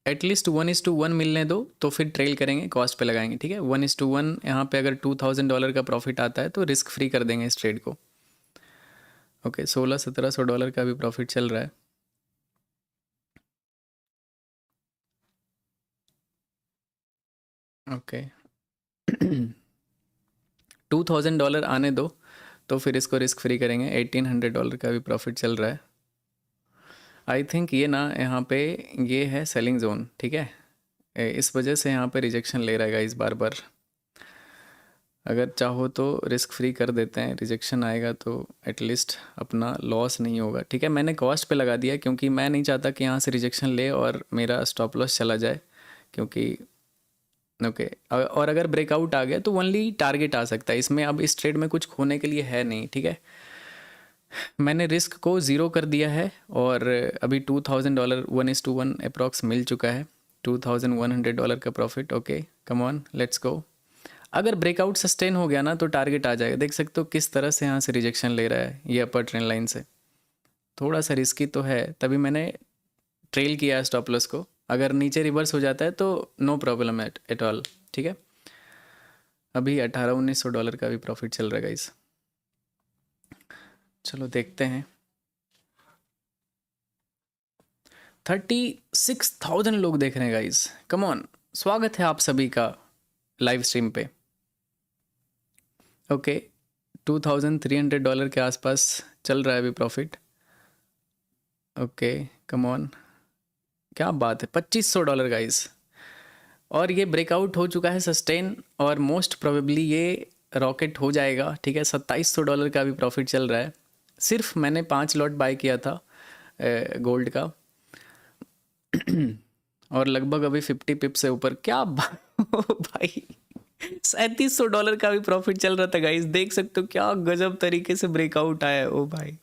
एटलीस्ट 1:1 मिलने दो तो फिर ट्रेल करेंगे, कॉस्ट पे लगाएंगे, ठीक है। 1:1 यहाँ पे अगर $2000 का प्रॉफिट आता है तो रिस्क फ्री कर देंगे इस ट्रेड को। ओके, 1600-1700 का भी प्रॉफिट चल रहा है। ओके $2000 आने दो तो फिर इसको रिस्क फ्री करेंगे। $1800 का भी प्रॉफिट चल रहा है। आई थिंक ये ना यहाँ पे ये है सेलिंग जोन, ठीक है। इस वजह से यहाँ पे रिजेक्शन ले रहेगा इस बार बार। अगर चाहो तो रिस्क फ्री कर देते हैं, रिजेक्शन आएगा तो एटलीस्ट अपना लॉस नहीं होगा, ठीक है। मैंने कॉस्ट पे लगा दिया क्योंकि मैं नहीं चाहता कि यहाँ से रिजेक्शन ले और मेरा स्टॉप लॉस चला जाए, क्योंकि ओके और अगर ब्रेकआउट आ गया तो ओनली टारगेट आ सकता है इसमें। अब इस ट्रेड में कुछ खोने के लिए है नहीं, ठीक है। मैंने रिस्क को ज़ीरो कर दिया है, और अभी $2000 1:1 अप्रॉक्स मिल चुका है। $2100 का profit. Okay come on let's go. अगर ब्रेकआउट सस्टेन हो गया ना तो टारगेट आ जाएगा। देख सकते हो किस तरह से यहाँ से रिजेक्शन ले रहा है ये अपर ट्रेंड लाइन से। थोड़ा सा रिस्की तो है, तभी मैंने ट्रेल किया है स्टॉप लॉस को। अगर नीचे रिवर्स हो जाता है तो नो प्रॉब्लम एट ऑल, ठीक है। अभी $1800-1900 का भी प्रॉफिट चल रहा है गाइस। चलो देखते हैं। 36,000 लोग देख रहे हैं गाइस, कम ऑन। स्वागत है आप सभी का लाइव स्ट्रीम पे। ओके $2300 के आसपास चल रहा है अभी प्रॉफिट। ओके कम ऑन, क्या बात है, $2500 गाइस। और ये ब्रेकआउट हो चुका है सस्टेन, और मोस्ट प्रोबेबली ये रॉकेट हो जाएगा, ठीक है। $2700 का भी प्रॉफिट चल रहा है। सिर्फ मैंने 5 लॉट बाय किया था गोल्ड का, और लगभग अभी 50 पिप से ऊपर। क्या भाई $3700 का भी प्रॉफिट चल रहा था गाइस। देख सकते हो क्या गजब तरीके से ब्रेकआउट आया है। ओ भाई,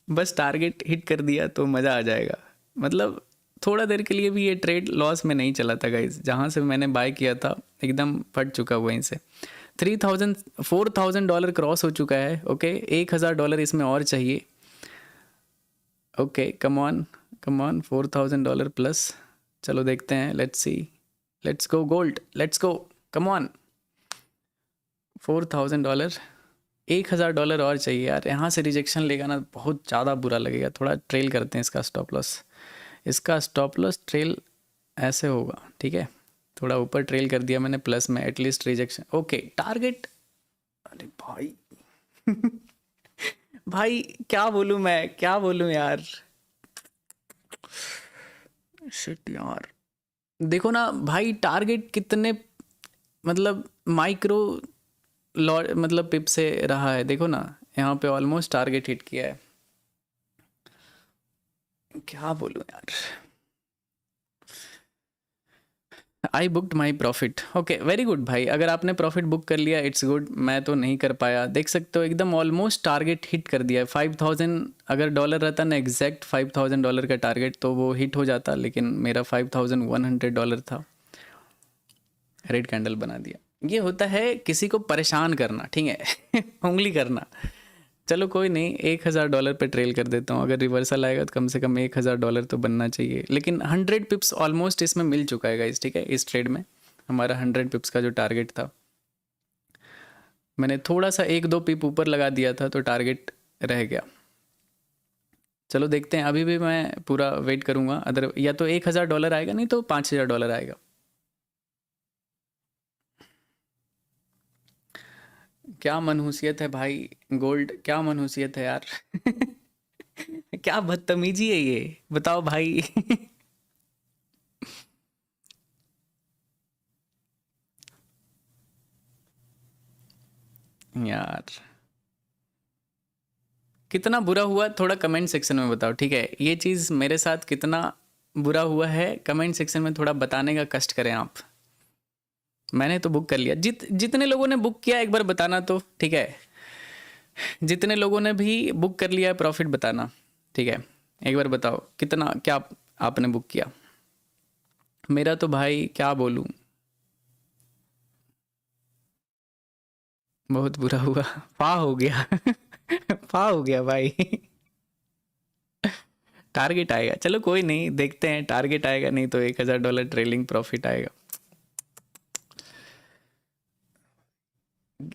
बस टारगेट हिट कर दिया तो मज़ा आ जाएगा। मतलब थोड़ा देर के लिए भी ये ट्रेड लॉस में नहीं चला था गाइस। जहाँ से मैंने बाय किया था एकदम फट चुका वहीं से। $4,000 क्रॉस हो चुका है। ओके $1000 इसमें और चाहिए। Okay come on come on, $4000 plus. चलो देखते हैं, let's see, let's go gold, let's go, come on. $4000, $1000 और चाहिए यार। यहाँ से रिजेक्शन लेगा ना बहुत ज़्यादा बुरा लगेगा। थोड़ा ट्रेल करते हैं इसका स्टॉप लॉस। इसका स्टॉप लॉस ट्रेल ऐसे होगा, ठीक है। थोड़ा ऊपर ट्रेल कर दिया मैंने प्लस में, एटलीस्ट रिजेक्शन। ओके टारगेट, अरे भाई भाई क्या बोलूँ मैं, क्या बोलूँ यार, शिट यार। देखो ना भाई टारगेट कितने मतलब माइक्रो मतलब पिप से रहा है। देखो ना यहाँ पे ऑलमोस्ट टारगेट हिट किया है। क्या बोलूँ यार। I booked my profit. Okay very good भाई, अगर आपने प्रॉफिट बुक कर लिया इट्स गुड। मैं तो नहीं कर पाया। देख सकते हो एकदम ऑलमोस्ट टारगेट हिट कर दिया है। 5000 अगर डॉलर रहता ना एग्जैक्ट $5000 का टारगेट तो वो हिट हो जाता, लेकिन मेरा $5100 था। रेड कैंडल बना दिया। ये होता है किसी को परेशान करना, ठीक है उंगली करना। चलो कोई नहीं, $1000 पे ट्रेल कर देता हूँ। अगर रिवर्सल आएगा तो कम से कम $1000 तो बनना चाहिए। लेकिन 100 पिप्स ऑलमोस्ट इसमें मिल चुका है गाइस, ठीक है। इस ट्रेड में हमारा 100 पिप्स का जो टारगेट था, मैंने थोड़ा सा 1-2 पिप ऊपर लगा दिया था तो टारगेट रह गया। चलो देखते हैं, अभी भी मैं पूरा वेट करूँगा। अदर या तो $1000 आएगा, नहीं तो $5000 आएगा। क्या मनहूसियत है भाई गोल्ड, क्या मनहूसियत है यार क्या बदतमीजी है ये, बताओ भाई यार कितना बुरा हुआ थोड़ा कमेंट सेक्शन में बताओ, ठीक है। ये चीज़ मेरे साथ कितना बुरा हुआ है कमेंट सेक्शन में थोड़ा बताने का कष्ट करें आप। मैंने तो बुक कर लिया। जितने लोगों ने बुक किया एक बार बताना तो, ठीक है। जितने लोगों ने भी बुक कर लिया है प्रॉफिट बताना, ठीक है। एक बार बताओ कितना, क्या आपने बुक किया। मेरा तो भाई क्या बोलूँ, बहुत बुरा हुआ फा हो गया फा हो गया भाई टारगेट आएगा, चलो कोई नहीं, देखते हैं। टारगेट आएगा नहीं तो $1000 ट्रेलिंग प्रॉफिट आएगा।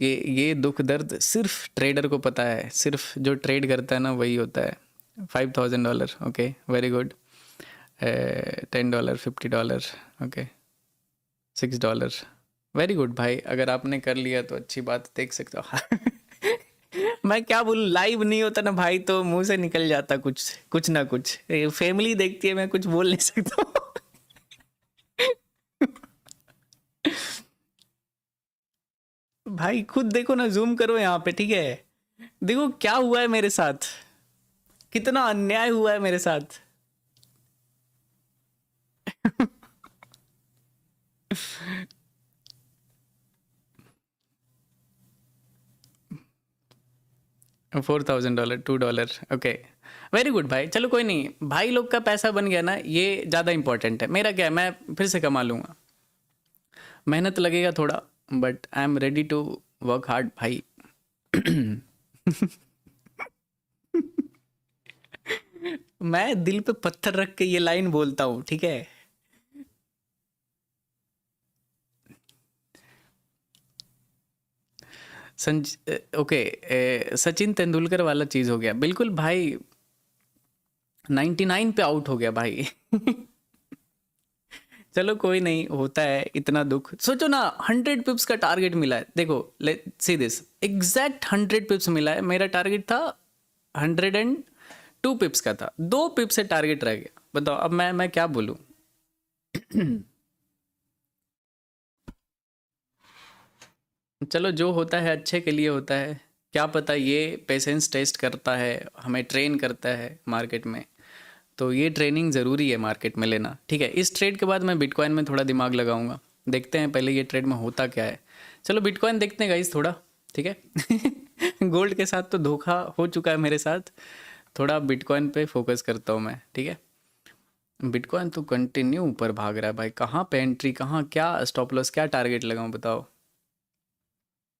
ये दुख दर्द सिर्फ ट्रेडर को पता है। सिर्फ जो ट्रेड करता है ना वही होता है। $5000, okay very good. $10, $50, okay $6, very good भाई। अगर आपने कर लिया तो अच्छी बात, देख सकते हो मैं क्या बोलूं, लाइव नहीं होता ना भाई तो मुंह से निकल जाता कुछ कुछ ना कुछ। फैमिली देखती है, मैं कुछ बोल नहीं सकता भाई खुद देखो ना, जूम करो यहाँ पे, ठीक है। देखो क्या हुआ है मेरे साथ, कितना अन्याय हुआ है मेरे साथ $4,000, $2। ओके, वेरी गुड भाई। चलो कोई नहीं, भाई लोग का पैसा बन गया ना, ये ज़्यादा इंपॉर्टेंट है। मेरा क्या है, मैं फिर से कमा लूँगा। मेहनत लगेगा थोड़ा, but I am ready to work hard भाई। मैं दिल पे पत्थर रख के ये लाइन बोलता हूँ, ठीक है। ओके, सचिन तेंदुलकर वाला चीज़ हो गया बिल्कुल भाई। 99 पे आउट हो गया भाई। चलो कोई नहीं, होता है इतना दुख। सोचो ना, 100 पिप्स का टारगेट मिला है। देखो, लेट सी दिस, एग्जैक्ट 100 पिप्स मिला है। मेरा टारगेट था 102 पिप्स का था, 2 पिप से टारगेट रह गया। बताओ अब मैं क्या बोलूं। चलो, जो होता है अच्छे के लिए होता है। क्या पता ये पेशेंस टेस्ट करता है, हमें ट्रेन करता है मार्केट में। तो ये ट्रेनिंग ज़रूरी है मार्केट में लेना, ठीक है। इस ट्रेड के बाद मैं बिटकॉइन में थोड़ा दिमाग लगाऊंगा। देखते हैं पहले ये ट्रेड में होता क्या है। चलो बिटकॉइन देखते हैं गाइस थोड़ा, ठीक है। गोल्ड के साथ तो धोखा हो चुका है मेरे साथ, थोड़ा बिटकॉइन पे फोकस करता हूँ मैं, ठीक है। बिटकॉइन तो कंटिन्यू ऊपर भाग रहा है भाई। कहाँ पे एंट्री, कहाँ क्या स्टॉप लॉस, क्या टारगेट लगाऊं बताओ।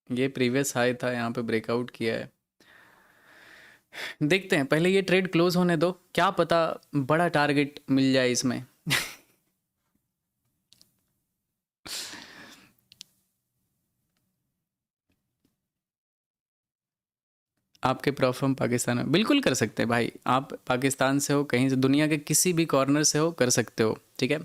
ये प्रीवियस हाई था, यहाँ पे ब्रेकआउट किया है। देखते हैं पहले ये ट्रेड क्लोज होने दो, क्या पता बड़ा टारगेट मिल जाए इसमें। आपके प्रॉफ फ्रॉम पाकिस्तान में बिल्कुल कर सकते हैं भाई। आप पाकिस्तान से हो, कहीं से दुनिया के किसी भी कॉर्नर से हो, कर सकते हो, ठीक है।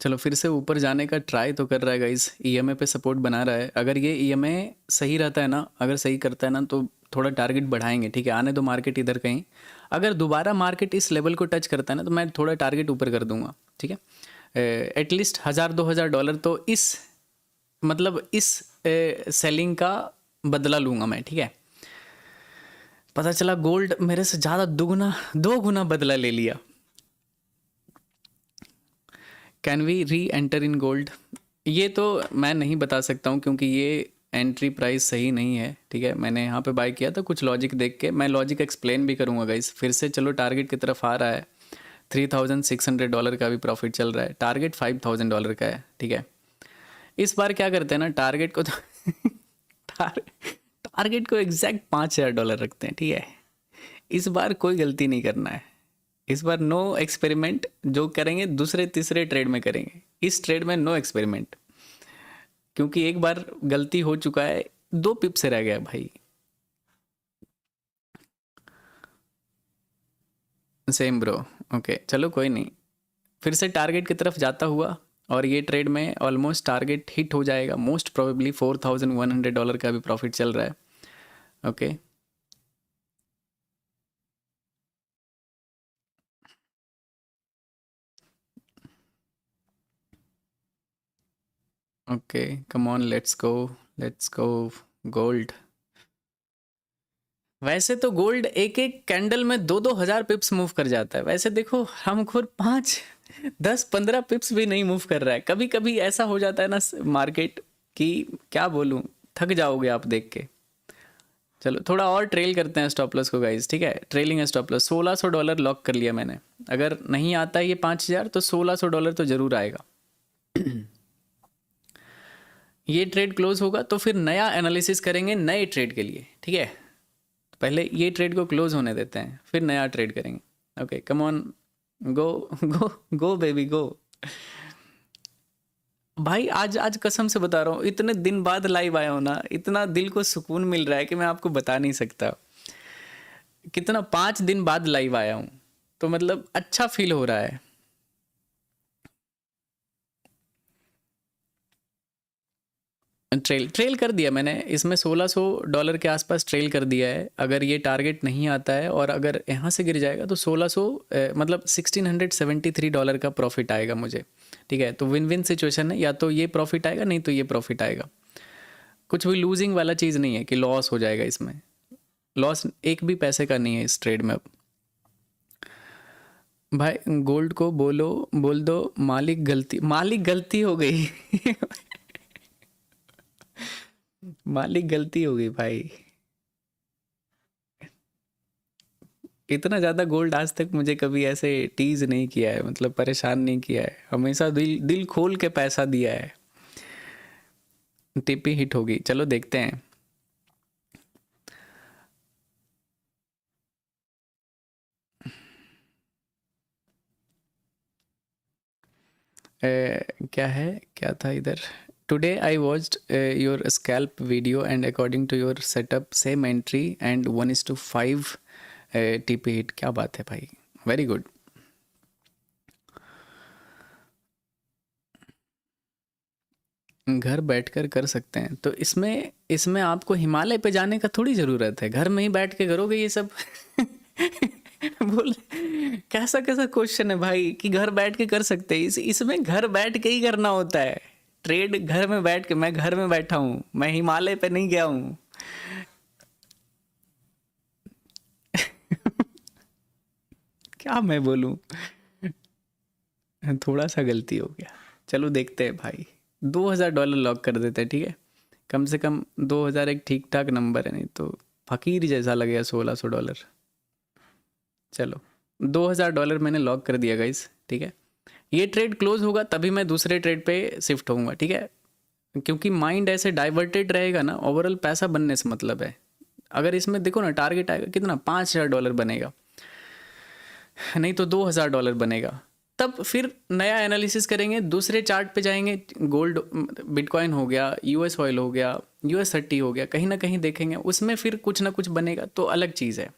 चलो फिर से ऊपर जाने का ट्राई तो कर रहा है गाइस, ईएमए पे सपोर्ट बना रहा है। अगर ये ईएमए सही रहता है ना, अगर सही करता है ना, तो थोड़ा टारगेट बढ़ाएंगे, ठीक है। आने दो मार्केट इधर कहीं। अगर दोबारा मार्केट इस लेवल को टच करता है ना, तो मैं थोड़ा टारगेट ऊपर कर दूंगा, ठीक है। एटलीस्ट 1000-2000 डॉलर तो इस, मतलब इस सेलिंग का बदला लूंगा मैं, ठीक है। पता चला गोल्ड मेरे से ज़्यादा दुगना 2 गुना बदला ले लिया। Can we re enter in gold, ये तो मैं नहीं बता सकता हूँ, क्योंकि ये एंट्री प्राइस सही नहीं है, ठीक है। मैंने यहाँ पे बाय किया था कुछ लॉजिक देख के, मैं लॉजिक एक्सप्लेन भी करूँगा गाइस। फिर से चलो टारगेट की तरफ आ रहा है। $3600 का भी प्रॉफिट चल रहा है, टारगेट $5000 का है, ठीक है। इस बार क्या करते हैं ना, टारगेट को तो टारगेट को एग्जैक्ट $5000 रखते हैं, ठीक है। इस बार कोई गलती नहीं करना है। इस बार नो एक्सपेरिमेंट, जो करेंगे दूसरे तीसरे ट्रेड में करेंगे। इस ट्रेड में नो एक्सपेरिमेंट, क्योंकि एक बार गलती हो चुका है, 2 पिप से रह गया भाई। सेम ब्रो, ओके चलो कोई नहीं। फिर से टारगेट की तरफ जाता हुआ, और ये ट्रेड में ऑलमोस्ट टारगेट हिट हो जाएगा मोस्ट प्रोबेबली। $4100 का भी प्रॉफिट चल रहा है, okay. Okay come on, let's go gold. वैसे तो गोल्ड एक एक कैंडल में 2-2 हज़ार पिप्स मूव कर जाता है। वैसे देखो, हम खुद 5-10-15 पिप्स भी नहीं मूव कर रहा है। कभी कभी ऐसा हो जाता है ना मार्केट की, क्या बोलूं, थक जाओगे आप देख के। चलो थोड़ा और ट्रेल करते हैं स्टॉप लॉस को गाइस, ठीक है। ट्रेलिंग स्टॉप लॉस $1600 लॉक कर लिया मैंने। अगर नहीं आता है ये 5000, तो $1600 तो जरूर आएगा। ये ट्रेड क्लोज होगा तो फिर नया एनालिसिस करेंगे नए ट्रेड के लिए, ठीक है। पहले ये ट्रेड को क्लोज होने देते हैं, फिर नया ट्रेड करेंगे। Okay come on, go go go baby go. भाई आज आज कसम से बता रहा हूँ, इतने दिन बाद लाइव आया हूँ ना, इतना दिल को सुकून मिल रहा है कि मैं आपको बता नहीं सकता। कितना, 5 दिन बाद लाइव आया हूँ, तो मतलब अच्छा फील हो रहा है। ट्रेल ट्रेल कर दिया मैंने इसमें, $1600 के आसपास ट्रेल कर दिया है। अगर ये टारगेट नहीं आता है और अगर यहाँ से गिर जाएगा, तो 1600 मतलब $1673 का प्रॉफिट आएगा मुझे, ठीक है। तो विन विन सिचुएशन है, या तो ये प्रॉफिट आएगा, नहीं तो ये प्रॉफिट आएगा। कुछ भी लूजिंग वाला चीज़ नहीं है कि लॉस हो जाएगा इसमें। लॉस एक भी पैसे का नहीं है इस ट्रेड में अब। भाई गोल्ड को बोल दो मालिक गलती हो गई। मालिक गलती हो गई भाई। इतना ज़्यादा गोल्ड आज तक मुझे कभी ऐसे टीज नहीं किया है, मतलब परेशान नहीं किया है। हमेशा दिल दिल खोल के पैसा दिया है। टिप ही हिट होगी, चलो देखते हैं। क्या है, क्या था इधर। Today I watched your scalp video and according to your setup same entry and 1:5 TP hit. क्या बात है भाई, वेरी गुड। घर बैठकर कर सकते हैं तो इसमें इसमें आपको हिमालय पे जाने का थोड़ी ज़रूरत है, घर में ही बैठ के करोगे ये सब। बोल, कैसा कैसा क्वेश्चन है भाई कि घर बैठ के कर सकते हैं। इसमें घर बैठ के ही करना होता है ट्रेड, घर में बैठ के। मैं घर में बैठा हूँ, मैं हिमालय पे नहीं गया हूँ। क्या मैं बोलूँ, थोड़ा सा गलती हो गया। चलो देखते हैं भाई, $2000 लॉक कर देते हैं, ठीक है। कम से कम 2000 एक ठीक ठाक नंबर है, नहीं तो फकीर जैसा लगेगा $1600। चलो $2000 मैंने लॉक कर दिया गाइस, ठीक है। ये ट्रेड क्लोज होगा तभी मैं दूसरे ट्रेड पे शिफ्ट होऊंगा, ठीक है। क्योंकि माइंड ऐसे डाइवर्टेड रहेगा ना, ओवरऑल पैसा बनने से मतलब है। अगर इसमें देखो ना, टारगेट आएगा कितना, $5000 बनेगा, नहीं तो $2000 बनेगा। तब फिर नया एनालिसिस करेंगे, दूसरे चार्ट पे जाएंगे। गोल्ड, बिटकॉइन हो गया, यूएस ऑयल हो गया, US30 हो गया, कहीं ना कहीं देखेंगे उसमें फिर कुछ ना कुछ बनेगा, तो अलग चीज़ है।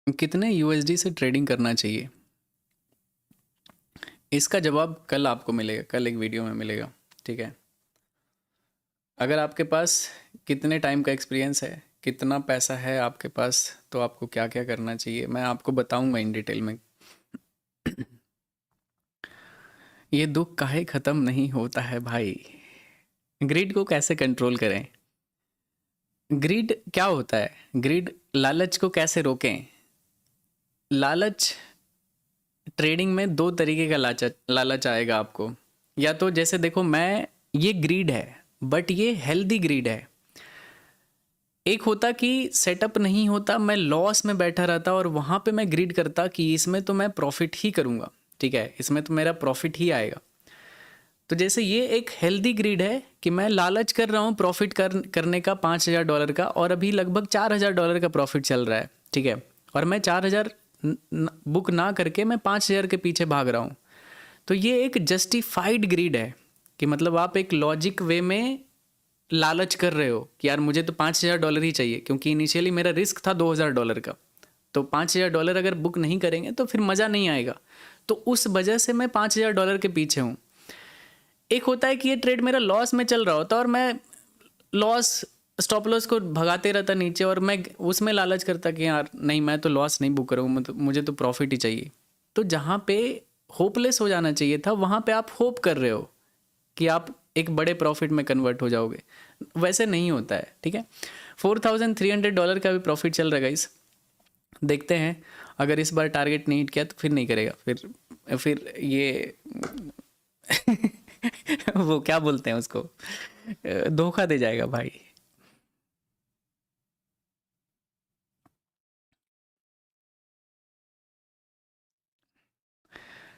कितने USD से ट्रेडिंग करना चाहिए, इसका जवाब कल आपको मिलेगा, कल एक वीडियो में मिलेगा, ठीक है। अगर आपके पास कितने टाइम का एक्सपीरियंस है, कितना पैसा है आपके पास, तो आपको क्या क्या करना चाहिए मैं आपको बताऊंगा इन डिटेल में। ये दुख काहे ख़त्म नहीं होता है भाई। ग्रीड को कैसे कंट्रोल करें, ग्रीड क्या होता है, ग्रीड लालच को कैसे रोकें। लालच, ट्रेडिंग में दो तरीके का लालच लालच आएगा आपको। या तो जैसे देखो, मैं, ये ग्रीड है बट ये हेल्दी ग्रीड है। एक होता कि सेटअप नहीं होता, मैं लॉस में बैठा रहता और वहाँ पे मैं ग्रीड करता कि इसमें तो मैं प्रॉफिट ही करूँगा, ठीक है, इसमें तो मेरा प्रॉफिट ही आएगा। तो जैसे ये एक हेल्दी ग्रीड है कि मैं लालच कर रहा हूँ प्रॉफिट करने का $5000 का, और अभी लगभग $4000 का प्रॉफिट चल रहा है, ठीक है। और मैं 4000 बुक ना करके मैं 5000 के पीछे भाग रहा हूँ। तो ये एक जस्टिफाइड ग्रीड है कि मतलब आप एक लॉजिक वे में लालच कर रहे हो कि यार मुझे तो $5000 ही चाहिए, क्योंकि इनिशियली मेरा रिस्क था $2000 का। तो $5000 अगर बुक नहीं करेंगे तो फिर मज़ा नहीं आएगा। तो उस वजह से मैं $5000 के पीछे हूँ। एक होता है कि ये ट्रेड मेरा लॉस में चल रहा होता और मैं लॉस, स्टॉप लॉस को भगाते रहता नीचे, और मैं उसमें लालच करता कि यार नहीं, मैं तो लॉस नहीं बुक करूँ, मुझे तो प्रॉफिट ही चाहिए। तो जहाँ पे होपलेस हो जाना चाहिए था, वहाँ पे आप होप कर रहे हो कि आप एक बड़े प्रॉफिट में कन्वर्ट हो जाओगे। वैसे नहीं होता है, ठीक है। $4300 का भी प्रॉफिट चल रहा है गाइस। देखते हैं, अगर इस बार टारगेट नहीं हिट किया तो फिर नहीं करेगा, फिर ये वो क्या बोलते हैं उसको, धोखा दे जाएगा भाई।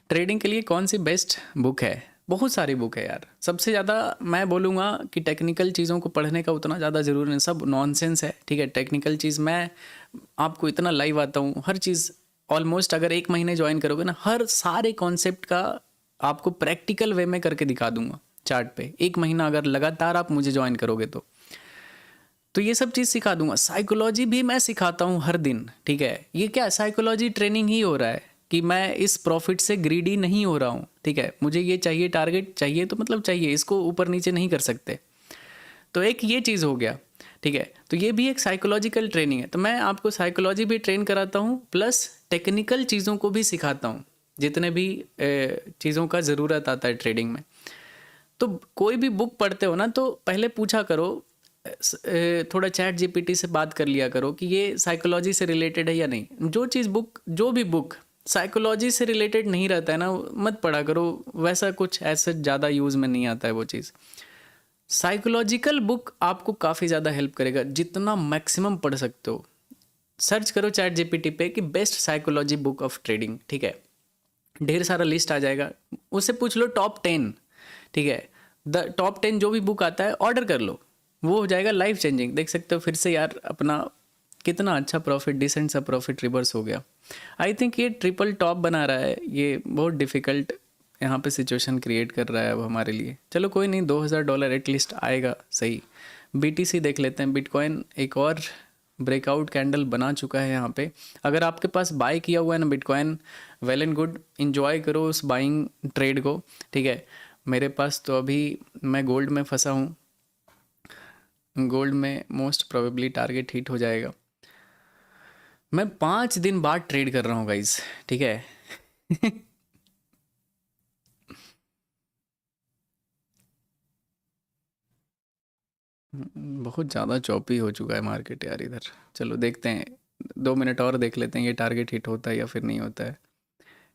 ट्रेडिंग के लिए कौन सी बेस्ट बुक है, बहुत सारी बुक है यार। सबसे ज़्यादा मैं बोलूँगा कि टेक्निकल चीज़ों को पढ़ने का उतना ज़्यादा ज़रूरी नहीं, सब नॉनसेंस है, ठीक है। टेक्निकल चीज़ मैं आपको इतना लाइव आता हूँ, हर चीज़ ऑलमोस्ट, अगर 1 महीने ज्वाइन करोगे ना, हर सारे कॉन्सेप्ट का आपको प्रैक्टिकल वे में करके दिखा दूंगा चार्ट पे। 1 महीना अगर लगातार आप मुझे ज्वाइन करोगे तो ये सब चीज़ सिखा दूंगा। साइकोलॉजी भी मैं सिखाता हूँ हर दिन, ठीक है। ये क्या साइकोलॉजी ट्रेनिंग ही हो रहा है कि मैं इस प्रॉफिट से ग्रीडी नहीं हो रहा हूँ, ठीक है। मुझे ये चाहिए, टारगेट चाहिए तो मतलब चाहिए, इसको ऊपर नीचे नहीं कर सकते। तो एक ये चीज़ हो गया, ठीक है। तो ये भी एक साइकोलॉजिकल ट्रेनिंग है। तो मैं आपको साइकोलॉजी भी ट्रेन कराता हूँ प्लस टेक्निकल चीज़ों को भी सिखाता हूँ, जितने भी चीज़ों का ज़रूरत आता है ट्रेडिंग में। तो कोई भी बुक पढ़ते हो ना तो पहले पूछा करो, थोड़ा चैट जीपीटी से बात कर लिया करो कि ये साइकोलॉजी से रिलेटेड है या नहीं। जो चीज़ बुक, जो भी बुक साइकोलॉजी से रिलेटेड नहीं रहता है ना, मत पढ़ा करो। वैसा कुछ ऐसा ज़्यादा यूज़ में नहीं आता है वो चीज़। साइकोलॉजिकल बुक आपको काफ़ी ज़्यादा हेल्प करेगा, जितना मैक्सिमम पढ़ सकते हो। सर्च करो चैट जीपीटी पे कि best psychology book of trading, ठीक है। ढेर सारा लिस्ट आ जाएगा, उससे पूछ लो टॉप 10, ठीक है। द टॉप 10 जो भी बुक आता है ऑर्डर कर लो, वो हो जाएगा लाइफ चेंजिंग। देख सकते हो फिर से यार अपना कितना अच्छा प्रॉफिट, डिसेंट सा प्रॉफिट रिवर्स हो गया। आई थिंक ये ट्रिपल टॉप बना रहा है, ये बहुत डिफ़िकल्ट यहाँ पे सिचुएशन क्रिएट कर रहा है अब हमारे लिए। चलो कोई नहीं, $2000 एटलीस्ट आएगा, सही। बीटीसी देख लेते हैं, बिटकॉइन एक और ब्रेकआउट कैंडल बना चुका है यहाँ पे। अगर आपके पास बाय किया हुआ है ना bitcoin, well and good, enjoy करो उस बाइंग ट्रेड को, ठीक है। मेरे पास तो अभी मैं गोल्ड में फंसा हूँ, गोल्ड में मोस्ट प्रोबेबली टारगेट हिट हो जाएगा। मैं 5 दिन बाद ट्रेड कर रहा हूँ गाइज, ठीक है। बहुत ज़्यादा चौपी हो चुका है मार्केट यार इधर। चलो देखते हैं, 2 मिनट और देख लेते हैं ये टारगेट हिट होता है या फिर नहीं होता है।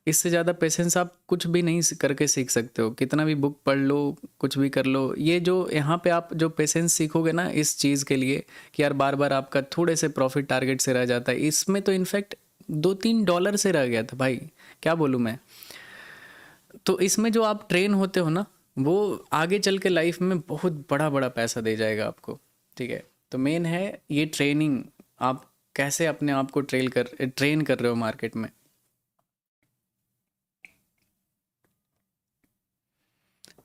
इससे ज़्यादा पेशेंस आप कुछ भी नहीं करके सीख सकते हो, कितना भी बुक पढ़ लो, कुछ भी कर लो। ये जो यहाँ पे आप जो पेशेंस सीखोगे ना इस चीज़ के लिए कि यार बार बार आपका थोड़े से प्रॉफिट टारगेट से रह जाता है, इसमें तो इनफैक्ट $2-3 से रह गया था भाई, क्या बोलूँ मैं। तो इसमें जो आप ट्रेन होते हो ना, वो आगे चल के लाइफ में बहुत बड़ा बड़ा पैसा दे जाएगा आपको, ठीक है। तो मेन है ये ट्रेनिंग, आप कैसे अपने आप को ट्रेन कर रहे हो मार्केट में।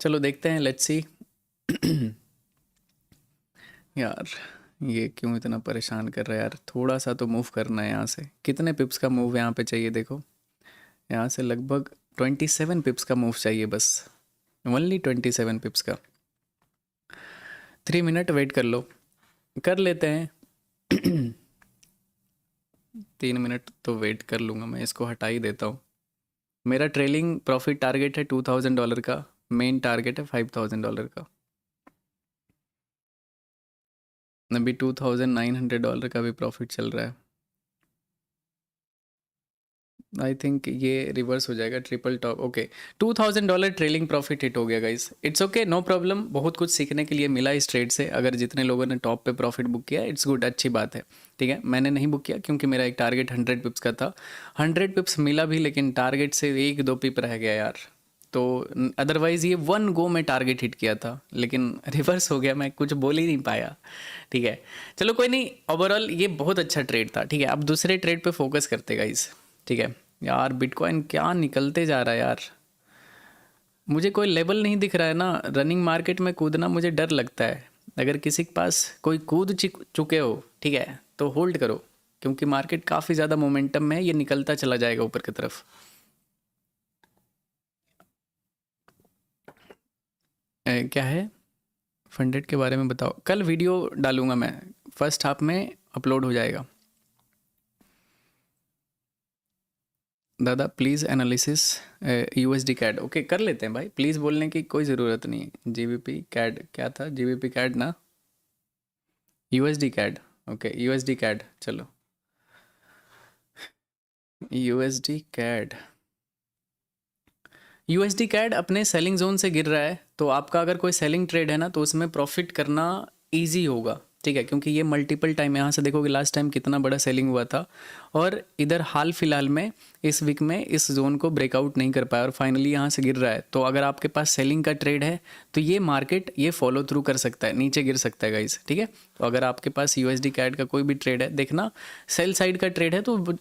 चलो देखते हैं, लेट्स सी। यार ये क्यों इतना परेशान कर रहा है यार, थोड़ा सा तो मूव करना है यहाँ से। कितने पिप्स का मूव यहाँ पे चाहिए देखो, यहाँ से लगभग 27 पिप्स का मूव चाहिए बस, ओनली 27 पिप्स का। 3 मिनट वेट कर लो, कर लेते हैं। 3 मिनट तो वेट कर लूँगा मैं, इसको हटा ही देता हूँ। मेरा ट्रेलिंग प्रॉफिट टारगेट है $2000 का, मेन टारगेट है $5000 का। अभी $2900 का भी प्रॉफिट चल रहा है। आई थिंक ये रिवर्स हो जाएगा, triple top, okay. $2000 trailing profit hit हो गया guys, it's okay, no problem. बहुत कुछ सीखने के लिए मिला इस ट्रेड से। अगर जितने लोगों ने टॉप पे प्रॉफिट बुक किया, इट्स गुड, अच्छी बात है, ठीक है। मैंने नहीं बुक किया क्योंकि मेरा एक टारगेट 100 पिप्स का था। 100 पिप्स मिला भी, लेकिन टारगेट से 1-2 पिप रह गया यार। तो अदरवाइज़ ये 1 गो में टारगेट हिट किया था, लेकिन रिवर्स हो गया, मैं कुछ बोल ही नहीं पाया, ठीक है। चलो कोई नहीं, ओवरऑल ये बहुत अच्छा ट्रेड था, ठीक है। अब दूसरे ट्रेड पे फोकस करते गाइस, ठीक है। यार बिटकॉइन क्या निकलते जा रहा है यार, मुझे कोई लेवल नहीं दिख रहा है ना। रनिंग मार्केट में कूदना मुझे डर लगता है। अगर किसी के पास कोई चुके हो, ठीक है, तो होल्ड करो, क्योंकि मार्केट काफ़ी ज़्यादा मोमेंटम में है, ये निकलता चला जाएगा ऊपर की तरफ। क्या है फंडेड के बारे में बताओ, कल वीडियो डालूंगा मैं, फर्स्ट हाफ में अपलोड हो जाएगा। दादा please analysis USD CAD, okay कर लेते हैं भाई, प्लीज़ बोलने की कोई ज़रूरत नहीं है। जीबीपी कैड क्या था, जीबीपी कैड ना, USD CAD, okay USD CAD, चलो यूएसडी कैड। यूएसडी कैड अपने सेलिंग जोन से गिर रहा है, तो आपका अगर कोई सेलिंग ट्रेड है ना तो उसमें प्रॉफिट करना इजी होगा, ठीक है। क्योंकि ये मल्टीपल टाइम, यहाँ से देखोगे लास्ट टाइम कितना बड़ा सेलिंग हुआ था, और इधर हाल फिलहाल में इस वीक में इस जोन को ब्रेकआउट नहीं कर पाया और फाइनली यहाँ से गिर रहा है। तो अगर आपके पास सेलिंग का ट्रेड है तो ये मार्केट ये फॉलो थ्रू कर सकता है, नीचे गिर सकता है गाइस, ठीक है। तो अगर आपके पास यूएसडी कैड का कोई भी ट्रेड है, देखना सेल साइड का ट्रेड है तो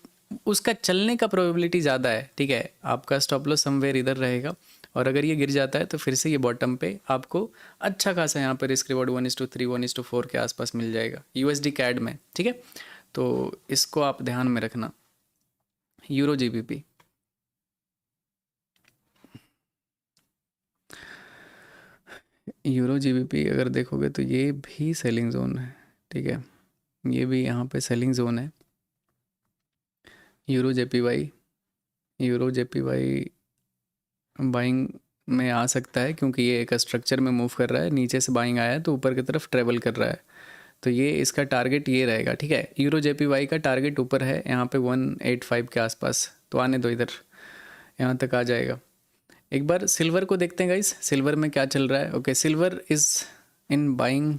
उसका चलने का प्रोबेबिलिटी ज़्यादा है, ठीक है। आपका स्टॉप लॉस समवेयर इधर रहेगा, और अगर ये गिर जाता है तो फिर से ये बॉटम पे आपको अच्छा खासा यहाँ पर रिस्क रिवॉर्ड 1:3 1:4 के आसपास मिल जाएगा यूएसडी कैड में, ठीक है। तो इसको आप ध्यान में रखना। यूरो जीबीपी, यूरो जीबीपी अगर देखोगे तो ये भी सेलिंग जोन है, ठीक है, ये भी यहाँ पे सेलिंग जोन है। Euro JPY, euro JPY buying में आ सकता है क्योंकि ये एक स्ट्रक्चर में मूव कर रहा है, नीचे से बाइंग आया है तो ऊपर की तरफ ट्रेवल कर रहा है, तो ये इसका टारगेट ये रहेगा। ठीक है, यूरो जेपीवाई का टारगेट ऊपर है यहाँ पे 185 के आसपास, तो आने दो, इधर यहाँ तक आ जाएगा। एक बार सिल्वर को देखते हैं गाइस, सिल्वर में क्या चल रहा है। Okay, silver is in buying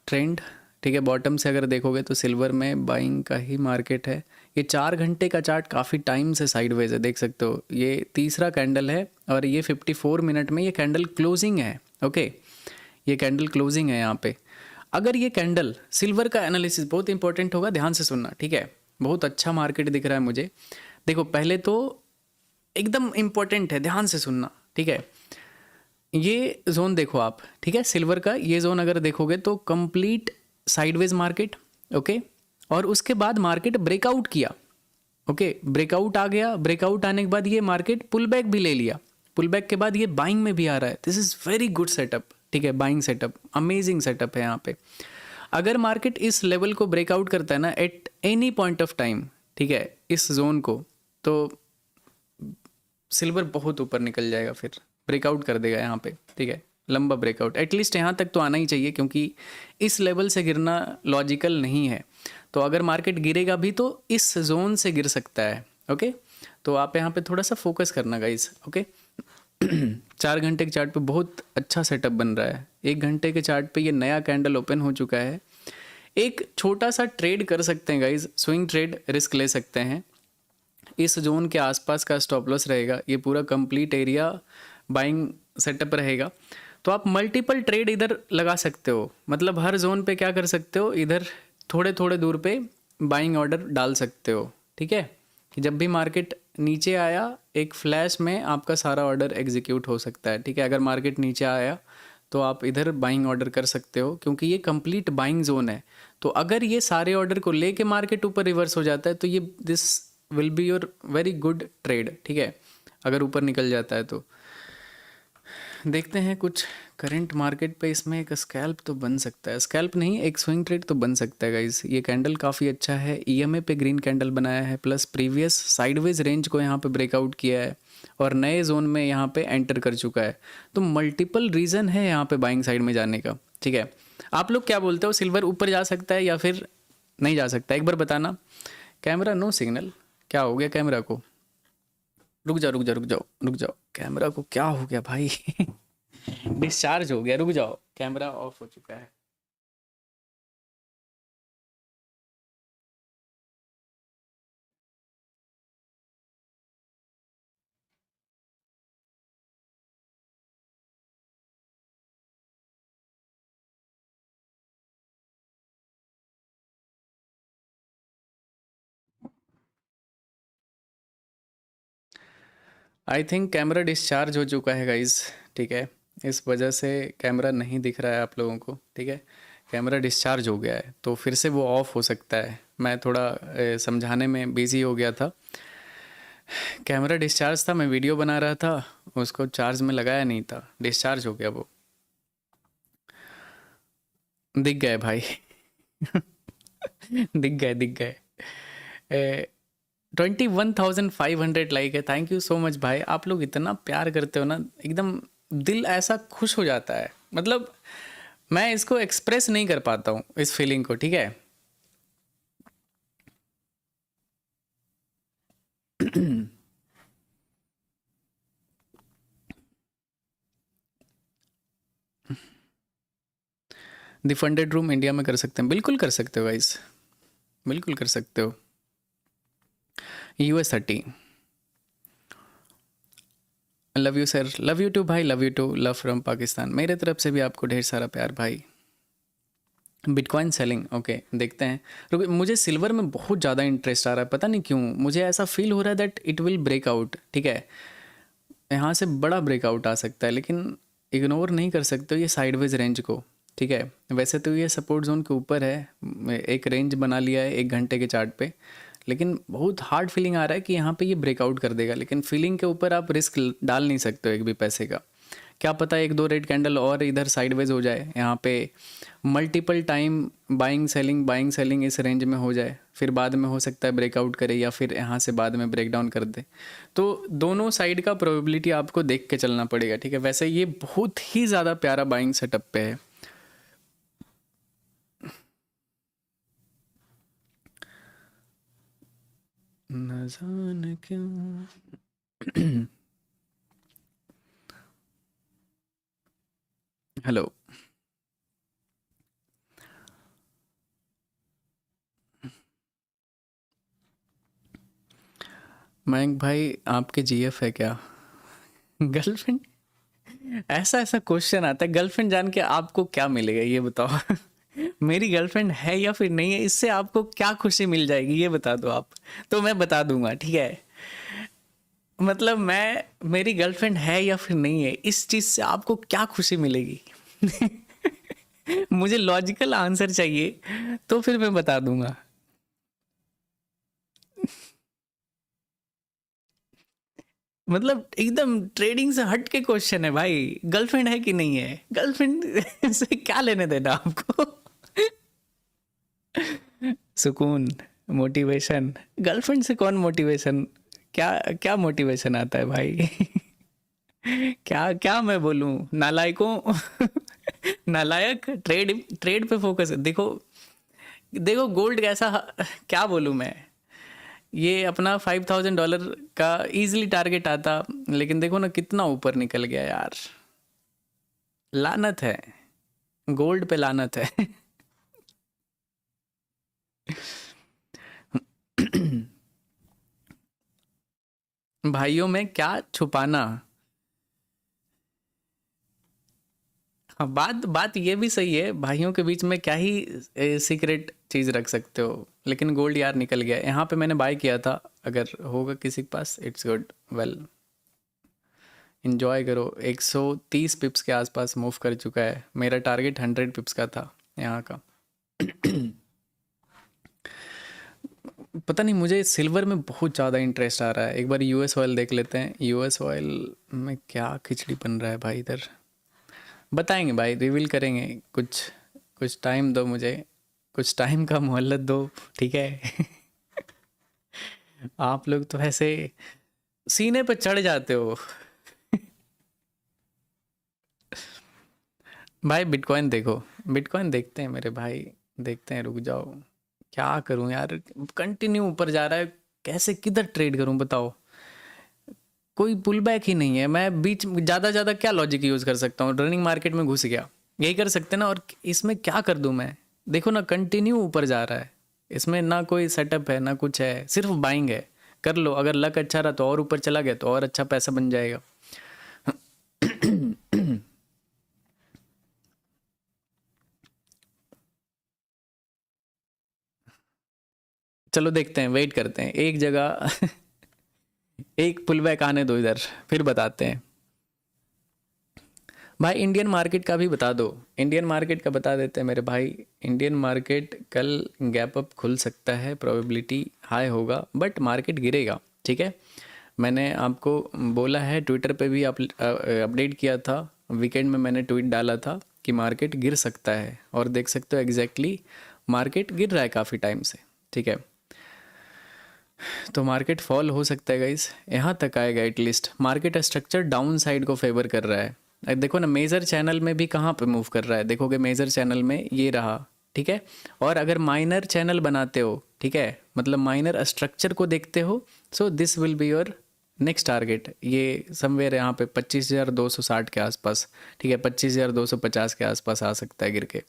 trend. ठीक है, बॉटम से अगर देखोगे तो सिल्वर में बाइंग का ही मार्केट है। ये 4 घंटे का चार्ट काफ़ी टाइम से साइडवेज है, देख सकते हो, ये तीसरा कैंडल है और ये 54 मिनट में ये कैंडल क्लोजिंग है। ओके, ये कैंडल क्लोजिंग है यहाँ पे। अगर ये कैंडल, सिल्वर का एनालिसिस बहुत इंपॉर्टेंट होगा, ध्यान से सुनना। ठीक है, बहुत अच्छा मार्केट दिख रहा है मुझे। देखो, पहले तो एकदम इंपॉर्टेंट है, ध्यान से सुनना। ठीक है, ये जोन देखो आप। ठीक है, सिल्वर का ये जोन अगर देखोगे तो कंप्लीट साइडवेज मार्केट। ओके, और उसके बाद मार्केट ब्रेकआउट किया। ओके, ब्रेकआउट आ गया, ब्रेकआउट आने के बाद ये मार्केट पुल बैक भी ले लिया, पुल बैक के बाद ये बाइंग में भी आ रहा है। This is very good setup. ठीक है, बाइंग सेटअप, अमेजिंग सेटअप है यहाँ पे। अगर मार्केट इस लेवल को ब्रेकआउट करता है ना at any point of time, ठीक है, इस जोन को, तो सिल्वर बहुत ऊपर निकल जाएगा, फिर ब्रेकआउट कर देगा यहाँ पे। ठीक है, लंबा ब्रेकआउट, एटलीस्ट यहाँ तक तो आना ही चाहिए क्योंकि इस लेवल से गिरना लॉजिकल नहीं है। तो अगर मार्केट गिरेगा भी तो इस जोन से गिर सकता है। ओके, तो आप यहाँ पे थोड़ा सा फोकस करना गाइस। ओके, 4 घंटे के चार्ट पे बहुत अच्छा सेटअप बन रहा है। 1 घंटे के चार्ट पे ये नया कैंडल ओपन हो चुका है। एक छोटा सा ट्रेड कर सकते हैं गाइज, स्विंग ट्रेड, रिस्क ले सकते हैं। इस जोन के आसपास का स्टॉप लॉस रहेगा, ये पूरा कंप्लीट एरिया बाइंग सेटअप रहेगा। तो आप मल्टीपल ट्रेड इधर लगा सकते हो, मतलब हर जोन पे क्या कर सकते हो, इधर थोड़े थोड़े दूर पे बाइंग ऑर्डर डाल सकते हो। ठीक है, कि जब भी मार्केट नीचे आया एक फ्लैश में आपका सारा ऑर्डर एग्जीक्यूट हो सकता है। ठीक है, अगर मार्केट नीचे आया तो आप इधर बाइंग ऑर्डर कर सकते हो क्योंकि ये कंप्लीट बाइंग जोन है। तो अगर ये सारे ऑर्डर को लेके मार्केट ऊपर रिवर्स हो जाता है तो ये this will be your very good trade. ठीक है, अगर ऊपर निकल जाता है तो देखते हैं कुछ करंट मार्केट पे। इसमें एक स्कैल्प तो बन सकता है, स्कैल्प नहीं, एक स्विंग ट्रेड तो बन सकता है गाइस। ये कैंडल काफ़ी अच्छा है, ईएमए पे ग्रीन कैंडल बनाया है, प्लस प्रीवियस साइडवेज रेंज को यहाँ पे ब्रेकआउट किया है और नए जोन में यहाँ पे एंटर कर चुका है। तो मल्टीपल रीज़न है यहाँ पे बाइंग साइड में जाने का। ठीक है, आप लोग क्या बोलते हो, सिल्वर ऊपर जा सकता है या फिर नहीं जा सकता, एक बार बताना। कैमरा नो सिग्नल, क्या हो गया कैमरा को? रुक जाओ रुक जाओ रुक जाओ रुक जाओ, कैमरा को क्या हो गया भाई? डिस्चार्ज हो गया, रुक जाओ, कैमरा ऑफ हो चुका है। आई थिंक कैमरा डिस्चार्ज हो चुका है गाइज। ठीक है, इस वजह से कैमरा नहीं दिख रहा है आप लोगों को। ठीक है, कैमरा डिस्चार्ज हो गया है तो फिर से वो ऑफ हो सकता है। मैं थोड़ा समझाने में बिजी हो गया था। कैमरा डिस्चार्ज था, मैं वीडियो बना रहा था, उसको चार्ज में लगाया नहीं था, डिस्चार्ज हो गया वो। दिख गए भाई। दिख गए दिख गए। 21,500 लाइक है, थैंक यू सो मच भाई। आप लोग इतना प्यार करते हो ना, एकदम दिल ऐसा खुश हो जाता है, मतलब मैं इसको एक्सप्रेस नहीं कर पाता हूँ इस फीलिंग को। ठीक है, द फंडेड रूम इंडिया में कर सकते हैं, बिल्कुल कर सकते हो गाइस, बिल्कुल कर सकते हो। US30, love you sir, love you too भाई, love you too, love from Pakistan. मेरे तरफ से भी आपको ढेर सारा प्यार भाई। बिटकॉइन सेलिंग, ओके देखते हैं। रुको, मुझे सिल्वर में बहुत ज़्यादा इंटरेस्ट आ रहा है, पता नहीं क्यों, मुझे ऐसा फील हो रहा है that it will break out. ठीक है, यहाँ से बड़ा ब्रेकआउट आ सकता है, लेकिन इग्नोर नहीं कर सकते हो ये साइडवेज रेंज को। ठीक है, वैसे तो ये सपोर्ट जोन के ऊपर है, एक रेंज बना लिया है 1 घंटे के चार्ट पे, लेकिन बहुत हार्ड फीलिंग आ रहा है कि यहाँ पे ये ब्रेकआउट कर देगा, लेकिन फीलिंग के ऊपर आप रिस्क डाल नहीं सकते हो एक भी पैसे का, क्या पता एक दो रेड कैंडल और इधर साइडवेज हो जाए, यहाँ पे मल्टीपल टाइम बाइंग सेलिंग इस रेंज में हो जाए, फिर बाद में हो सकता है ब्रेकआउट करे या फिर यहाँ से बाद में ब्रेक डाउन कर दे। तो दोनों साइड का प्रोबेबिलिटी आपको देख के चलना पड़ेगा, ठीक है। वैसे ये बहुत ही ज़्यादा प्यारा बाइंग सेटअप पे है। न जाने क्यों हेलो मयंक भाई, आपके जीएफ है क्या? गर्लफ्रेंड? ऐसा ऐसा क्वेश्चन आता है, गर्लफ्रेंड जान के आपको क्या मिलेगा ये बताओ। मेरी गर्लफ्रेंड है या फिर नहीं है, इससे आपको क्या खुशी मिल जाएगी ये बता दो आप। तो मैं बता दूंगा, ठीक है। मतलब मैं, मेरी गर्लफ्रेंड है या फिर नहीं है, इस चीज से आपको क्या खुशी मिलेगी? मुझे लॉजिकल आंसर चाहिए, तो फिर मैं बता दूंगा। मतलब एकदम ट्रेडिंग से हट के क्वेश्चन है भाई, गर्लफ्रेंड है कि नहीं है, गर्लफ्रेंड से क्या लेने देना आपको। सुकून, मोटिवेशन, गर्लफ्रेंड से कौन मोटिवेशन, क्या क्या मोटिवेशन आता है भाई? क्या क्या मैं बोलूं, नालायकों। नालायक, ट्रेड ट्रेड पे फोकस है। देखो देखो गोल्ड कैसा, क्या बोलूं मैं। ये अपना $5,000 का इजीली टारगेट आता, लेकिन देखो ना कितना ऊपर निकल गया यार। लानत है, गोल्ड पे लानत है। भाइयों में क्या छुपाना। हाँ, बात बात ये भी सही है, भाइयों के बीच में क्या ही सीक्रेट चीज रख सकते हो। लेकिन गोल्ड यार निकल गया, यहाँ पे मैंने बाय किया था। अगर होगा किसी के पास, इट्स गुड, वेल इंजॉय करो। 130 पिप्स के आसपास मूव कर चुका है, मेरा टारगेट 100 पिप्स का था यहाँ का। पता नहीं, मुझे सिल्वर में बहुत ज़्यादा इंटरेस्ट आ रहा है। एक बार यूएस ऑयल देख लेते हैं, यूएस ऑयल में क्या खिचड़ी बन रहा है भाई इधर। बताएंगे भाई, रिवील करेंगे। कुछ कुछ टाइम दो मुझे, कुछ टाइम का मोहलत दो, ठीक है। आप लोग तो ऐसे सीने पे चढ़ जाते हो। भाई बिटकॉइन देखो, बिटकॉइन देखते हैं मेरे भाई, देखते हैं, रुक जाओ। क्या करूं यार, कंटिन्यू ऊपर जा रहा है, कैसे किधर ट्रेड करूं बताओ। कोई पुल बैक ही नहीं है। मैं बीच ज़्यादा ज़्यादा क्या लॉजिक यूज़ कर सकता हूँ, रनिंग मार्केट में घुस गया, यही कर सकते ना। और इसमें क्या कर दूं मैं, देखो ना कंटिन्यू ऊपर जा रहा है। इसमें ना कोई सेटअप है ना कुछ है, सिर्फ बाइंग है। कर लो, अगर लक अच्छा रहा तो और ऊपर चला गया तो और अच्छा पैसा बन जाएगा। चलो देखते हैं, वेट करते हैं एक जगह। एक पुल बैक आने दो इधर, फिर बताते हैं। भाई इंडियन मार्केट का भी बता दो, इंडियन मार्केट का बता देते हैं मेरे भाई। इंडियन मार्केट कल गैप अप खुल सकता है, प्रोबेबिलिटी हाई होगा, बट मार्केट गिरेगा, ठीक है। मैंने आपको बोला है, ट्विटर पे भी अपडेट किया था। वीकेंड में मैंने ट्वीट डाला था कि मार्केट गिर सकता है, और देख सकते हो एग्जैक्टली मार्केट गिर रहा है काफ़ी टाइम से, ठीक है। तो मार्केट फॉल हो सकता है गाइस, यहाँ तक आएगा at least. Market structure down side को फेवर कर रहा है। देखो ना मेजर चैनल में भी कहाँ पे मूव कर रहा है, देखोगे मेजर चैनल में ये रहा, ठीक है। और अगर माइनर चैनल बनाते हो, ठीक है, मतलब माइनर स्ट्रक्चर को देखते हो, so this will be your next target. ये समवेयर यहाँ पे 25,260 के आसपास, ठीक है, 25,250 के आसपास आ सकता है गिर के।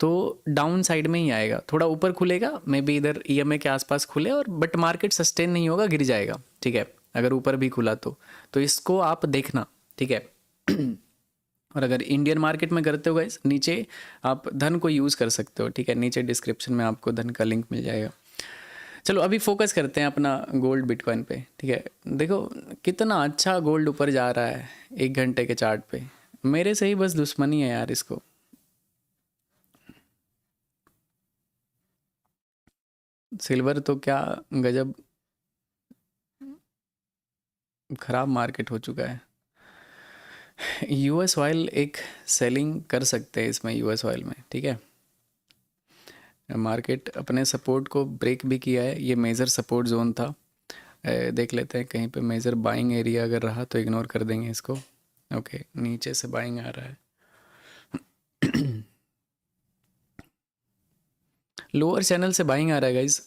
तो डाउन साइड में ही आएगा, थोड़ा ऊपर खुलेगा मे बी इधर ईएमए के आसपास खुले, और बट मार्केट सस्टेन नहीं होगा, गिर जाएगा, ठीक है। अगर ऊपर भी खुला तो इसको आप देखना, ठीक है। और अगर इंडियन मार्केट में करते हो गाइस, नीचे आप धन को यूज़ कर सकते हो, ठीक है। नीचे डिस्क्रिप्शन में आपको धन का लिंक मिल जाएगा। चलो अभी फोकस करते हैं अपना गोल्ड बिटकॉइन पे, ठीक है। देखो कितना अच्छा गोल्ड ऊपर जा रहा है 1 घंटे के चार्ट पे। मेरे से ही बस दुश्मनी है यार इसको। सिल्वर तो क्या गजब खराब मार्केट हो चुका है। यूएस ऑयल एक सेलिंग कर सकते हैं इसमें, यूएस ऑयल में, ठीक है। मार्केट अपने सपोर्ट को ब्रेक भी किया है, ये मेजर सपोर्ट जोन था। देख लेते हैं कहीं पे मेजर बाइंग एरिया अगर रहा तो इग्नोर कर देंगे इसको। ओके, नीचे से बाइंग आ रहा है। लोअर चैनल से बाइंग आ रहा है गाइज।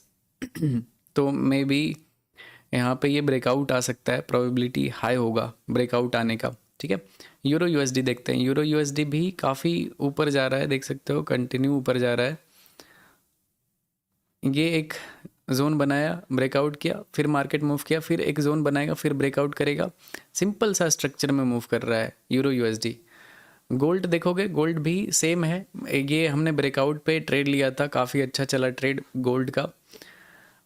तो मे बी यहाँ पे ये ब्रेकआउट आ सकता है, प्रोबेबिलिटी हाई होगा ब्रेकआउट आने का, ठीक है। यूरो यूएसडी देखते हैं। यूरो यूएसडी भी काफ़ी ऊपर जा रहा है, देख सकते हो कंटिन्यू ऊपर जा रहा है। ये एक जोन बनाया, ब्रेकआउट किया, फिर मार्केट मूव किया, फिर एक जोन बनाएगा, फिर ब्रेकआउट करेगा। सिंपल सा स्ट्रक्चर में मूव कर रहा है यूरो यूएसडी। गोल्ड देखोगे, गोल्ड भी सेम है। ये हमने ब्रेकआउट पे ट्रेड लिया था, काफ़ी अच्छा चला ट्रेड गोल्ड का।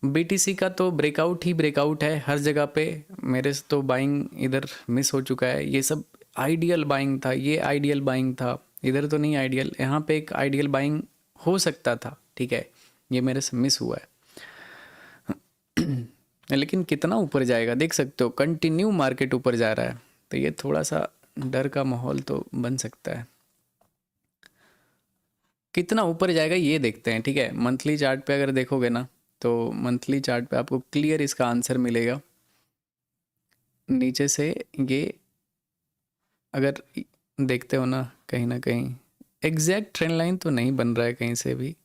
बीटीसी का तो ब्रेकआउट ही ब्रेकआउट है हर जगह पे। मेरे से तो बाइंग इधर मिस हो चुका है। ये सब आइडियल बाइंग था, ये आइडियल बाइंग था, इधर तो नहीं आइडियल। यहाँ पे एक आइडियल बाइंग हो सकता था, ठीक है, ये मेरे से मिस हुआ है। लेकिन कितना ऊपर जाएगा देख सकते हो, कंटिन्यू मार्केट ऊपर जा रहा है, तो ये थोड़ा सा डर का माहौल तो बन सकता है। कितना ऊपर जाएगा ये देखते हैं, ठीक है। मंथली चार्ट पे अगर देखोगे ना, तो मंथली चार्ट पे आपको क्लियर इसका आंसर मिलेगा। नीचे से ये अगर देखते हो ना कहीं एग्जैक्ट ट्रेंड लाइन तो नहीं बन रहा है कहीं से भी।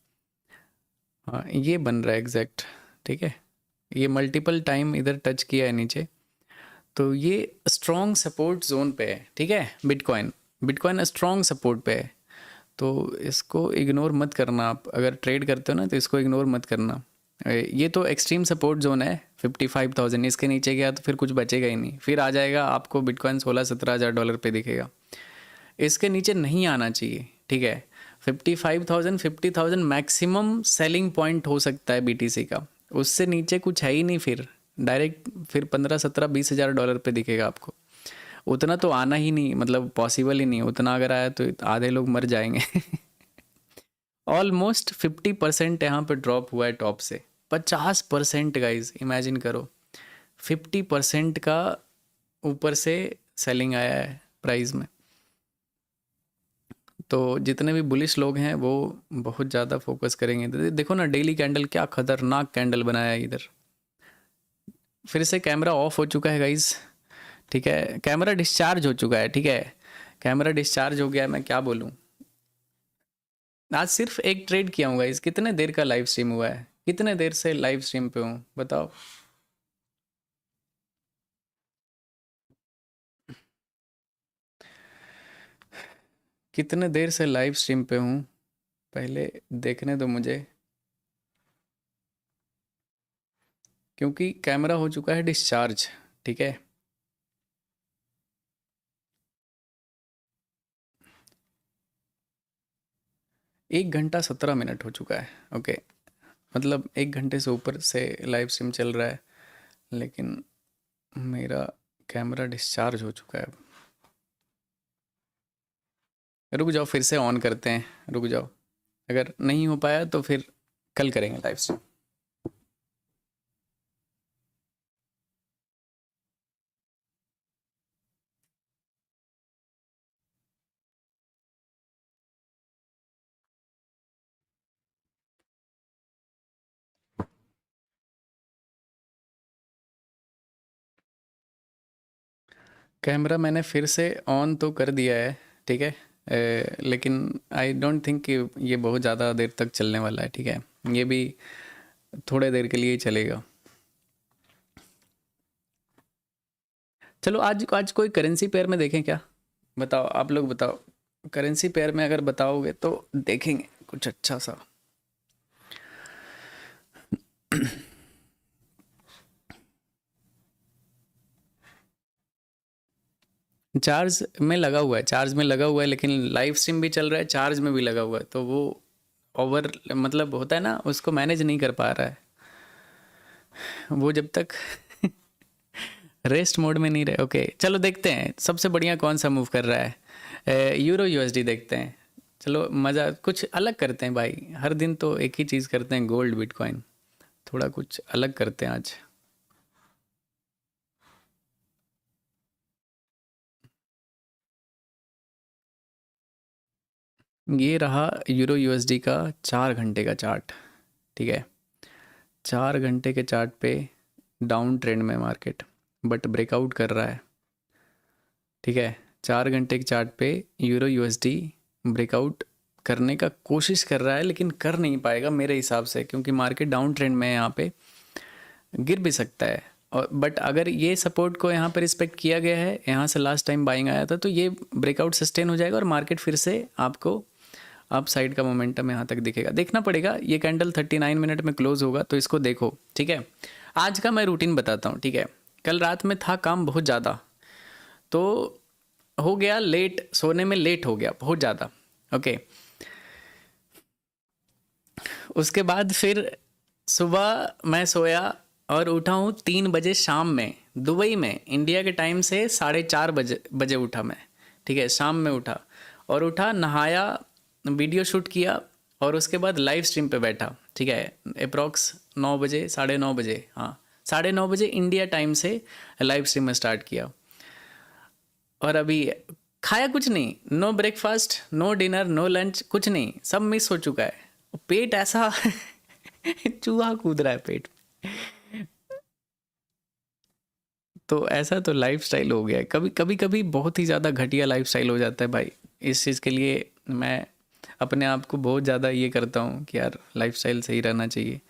हाँ, ये बन रहा है एग्जैक्ट, ठीक है। ये मल्टीपल टाइम इधर टच किया है नीचे, तो ये स्ट्रॉन्ग सपोर्ट जोन पे है, ठीक है। बिटकॉइन बिटकॉइन स्ट्रॉन्ग सपोर्ट पे है, तो इसको इग्नोर मत करना। आप अगर ट्रेड करते हो ना तो इसको इग्नोर मत करना। ये तो एक्सट्रीम सपोर्ट जोन है 55,000, इसके नीचे गया तो फिर कुछ बचेगा ही नहीं, फिर आ जाएगा आपको बिटकॉइन 16-17 हज़ार डॉलर पे दिखेगा। इसके नीचे नहीं आना चाहिए, ठीक है। 55,000 50,000 मैक्सिमम सेलिंग पॉइंट हो सकता है बीटीसी का, उससे नीचे कुछ है ही नहीं। फिर डायरेक्ट फिर 15-17-20 हज़ार डॉलर पे दिखेगा आपको। उतना तो आना ही नहीं, मतलब पॉसिबल ही नहीं। उतना अगर आया तो आधे लोग मर जाएंगे। ऑलमोस्ट 50% यहाँ पे ड्रॉप हुआ है टॉप से। 50% गाइज, इमेजिन करो, 50% का ऊपर से सेलिंग आया है प्राइस में। तो जितने भी बुलिश लोग हैं वो बहुत ज़्यादा फोकस करेंगे। देखो ना डेली कैंडल, क्या खतरनाक कैंडल बनाया है इधर। फिर से कैमरा ऑफ हो चुका है गाइज, ठीक है। कैमरा डिस्चार्ज हो चुका है, ठीक है। कैमरा डिस्चार्ज हो गया है, मैं क्या बोलूँ। आज सिर्फ एक ट्रेड किया हूँ गाइस। कितने देर का लाइव स्ट्रीम हुआ है, कितने देर से लाइव स्ट्रीम पे हूँ बताओ। कितने देर से लाइव स्ट्रीम पे हूँ, पहले देखने दो मुझे, क्योंकि कैमरा हो चुका है डिस्चार्ज, ठीक है। 1 घंटा 17 मिनट हो चुका है, ओके। मतलब 1 घंटे से ऊपर से लाइव स्ट्रीम चल रहा है, लेकिन मेरा कैमरा डिस्चार्ज हो चुका है। रुक जाओ, फिर से ऑन करते हैं, रुक जाओ। अगर नहीं हो पाया तो फिर कल करेंगे लाइव स्ट्रीम। कैमरा मैंने फिर से ऑन तो कर दिया है, ठीक है। लेकिन आई डोंट थिंक कि ये बहुत ज़्यादा देर तक चलने वाला है, ठीक है। ये भी थोड़े देर के लिए ही चलेगा। चलो आज आज कोई करेंसी पेयर में देखें क्या, बताओ आप लोग बताओ। करेंसी पेयर में अगर बताओगे तो देखेंगे कुछ अच्छा सा। चार्ज में लगा हुआ है, चार्ज में लगा हुआ है, लेकिन लाइव स्ट्रीम भी चल रहा है, चार्ज में भी लगा हुआ है, तो वो ओवर मतलब होता है ना, उसको मैनेज नहीं कर पा रहा है वो जब तक रेस्ट मोड में नहीं रहे। ओके चलो देखते हैं सबसे बढ़िया कौन सा मूव कर रहा है। यूरो यूएसडी देखते हैं। चलो मज़ा कुछ अलग करते हैं भाई, हर दिन तो एक ही चीज़ करते हैं, गोल्ड बिटकॉइन। थोड़ा कुछ अलग करते हैं आज। ये रहा यूरो यूएसडी का 4 घंटे का चार्ट, ठीक है। 4 घंटे के चार्ट पे डाउन ट्रेंड में मार्केट, बट ब्रेकआउट कर रहा है, ठीक है। 4 घंटे के चार्ट पे यूरो यूएसडी ब्रेकआउट करने का कोशिश कर रहा है, लेकिन कर नहीं पाएगा मेरे हिसाब से, क्योंकि मार्केट डाउन ट्रेंड में है, यहाँ पे गिर भी सकता है। और बट अगर ये सपोर्ट को यहाँ पे रिस्पेक्ट किया गया है, यहाँ से लास्ट टाइम बाइंग आया था, तो ये ब्रेकआउट सस्टेन हो जाएगा और मार्केट फिर से आपको अप साइड का मोमेंटम यहाँ तक दिखेगा। देखना पड़ेगा, ये कैंडल 39 मिनट में क्लोज होगा, तो इसको देखो, ठीक है। आज का मैं रूटीन बताता हूँ, ठीक है। कल रात में था काम बहुत ज़्यादा, तो हो गया लेट, सोने में लेट हो गया बहुत ज़्यादा, ओके। उसके बाद फिर सुबह मैं सोया और उठा हूँ 3 बजे शाम में, दुबई में इंडिया के टाइम से 4:30 बजे उठा मैं, ठीक है। शाम में उठा और उठा, नहाया, वीडियो शूट किया और उसके बाद लाइव स्ट्रीम पे बैठा, ठीक है। अप्रॉक्स 9 बजे, 9:30 बजे, हाँ 9:30 बजे इंडिया टाइम से लाइव स्ट्रीम में स्टार्ट किया। और अभी खाया कुछ नहीं, no breakfast, no dinner, no lunch, कुछ नहीं, सब मिस हो चुका है। पेट ऐसा चूहा कूद रहा है पेट। तो ऐसा तो लाइफस्टाइल हो गया है, कभी बहुत ही ज़्यादा घटिया लाइफस्टाइल हो जाता है भाई। इस चीज़ के लिए मैं अपने आप को बहुत ज़्यादा ये करता हूँ कि यार लाइफस्टाइल सही रहना चाहिए,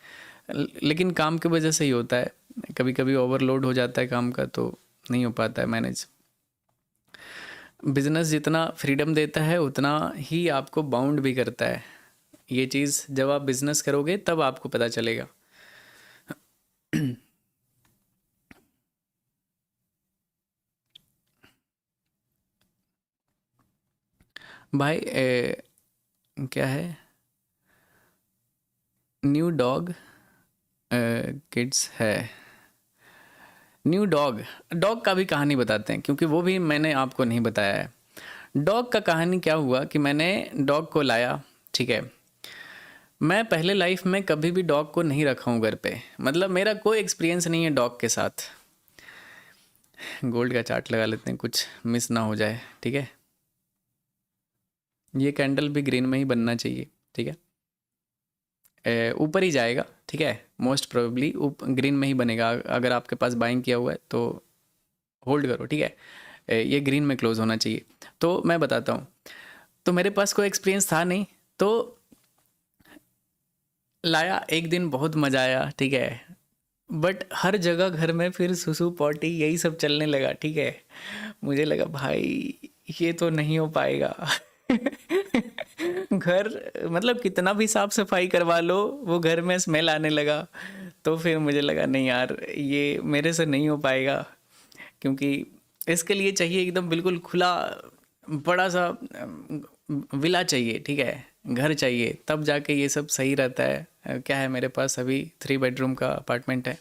लेकिन काम की वजह से ही होता है। कभी कभी ओवरलोड हो जाता है काम का, तो नहीं हो पाता है मैनेज। बिजनेस जितना फ्रीडम देता है उतना ही आपको बाउंड भी करता है। ये चीज़ जब आप बिजनेस करोगे तब आपको पता चलेगा। भाई क्या है, न्यू डॉग किड्स है, न्यू डॉग, डॉग का भी कहानी बताते हैं, क्योंकि वो भी मैंने आपको नहीं बताया है। डॉग का कहानी क्या हुआ कि मैंने डॉग को लाया, ठीक है। मैं पहले लाइफ में कभी भी डॉग को नहीं रखा हूँ घर पे, मतलब मेरा कोई एक्सपीरियंस नहीं है डॉग के साथ। गोल्ड का चार्ट लगा लेते हैं, कुछ मिस ना हो जाए, ठीक है। ये कैंडल भी ग्रीन में ही बनना चाहिए, ठीक है। ऊपर ही जाएगा, ठीक है, मोस्ट प्रोबेबली ग्रीन में ही बनेगा। अगर आपके पास बाइंग किया हुआ है तो होल्ड करो, ठीक है। ये ग्रीन में क्लोज होना चाहिए। तो मैं बताता हूँ, तो मेरे पास कोई एक्सपीरियंस था नहीं, तो लाया, एक दिन बहुत मज़ा आया, ठीक है। बट हर जगह घर में फिर सुसु पॉटी यही सब चलने लगा, ठीक है। मुझे लगा भाई ये तो नहीं हो पाएगा। घर, मतलब कितना भी साफ सफाई करवा लो, वो घर में स्मेल आने लगा। तो फिर मुझे लगा नहीं यार, ये मेरे से नहीं हो पाएगा, क्योंकि इसके लिए चाहिए एकदम बिल्कुल खुला बड़ा सा विला चाहिए, ठीक है, घर चाहिए, तब जाके ये सब सही रहता है। क्या है, मेरे पास अभी 3 बेडरूम का अपार्टमेंट है,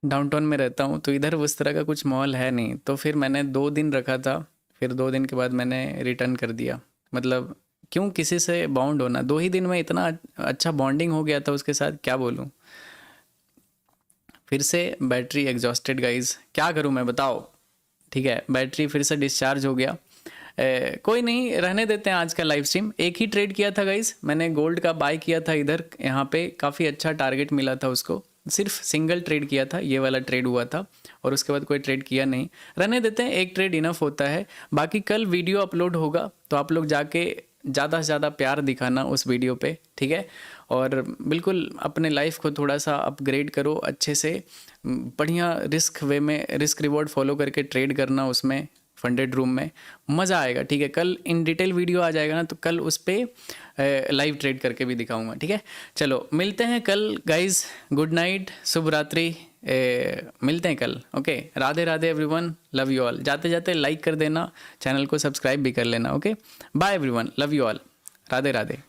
डाउनटाउन में रहता हूँ, तो इधर उस तरह का कुछ माहौल है नहीं। तो फिर मैंने 2 दिन रखा था, फिर 2 दिन के बाद मैंने रिटर्न कर दिया। मतलब क्यों किसी से बाउंड होना, 2 ही दिन में इतना अच्छा बॉन्डिंग हो गया था उसके साथ, क्या बोलूँ। फिर से बैटरी एग्जॉस्टेड गाइज, क्या करूँ मैं बताओ, ठीक है। बैटरी फिर से डिस्चार्ज हो गया। कोई नहीं, रहने देते हैं आज का लाइव स्ट्रीम। एक ही ट्रेड किया था गाइज, मैंने गोल्ड का बाय किया था इधर, यहाँ पे काफ़ी अच्छा टारगेट मिला था उसको, सिर्फ सिंगल ट्रेड किया था, ये वाला ट्रेड हुआ था, और उसके बाद कोई ट्रेड किया नहीं। रहने देते हैं, एक ट्रेड इनफ होता है। बाकी कल वीडियो अपलोड होगा, तो आप लोग जाके ज़्यादा से ज़्यादा प्यार दिखाना उस वीडियो पे, ठीक है। और बिल्कुल अपने लाइफ को थोड़ा सा अपग्रेड करो, अच्छे से बढ़िया रिस्क वे में, रिस्क रिवॉर्ड फॉलो करके ट्रेड करना उसमें, फंडेड रूम में मज़ा आएगा, ठीक है। कल इन डिटेल वीडियो आ जाएगा ना, तो कल उस पर लाइव ट्रेड करके भी दिखाऊंगा, ठीक है। चलो मिलते हैं कल गाइज, गुड नाइट, शुभ रात्रि, मिलते हैं कल, okay. Radhe Radhe everyone, love you all. जाते जाते लाइक कर देना, चैनल को सब्सक्राइब भी कर लेना, okay. Bye everyone, love you all, Radhe Radhe.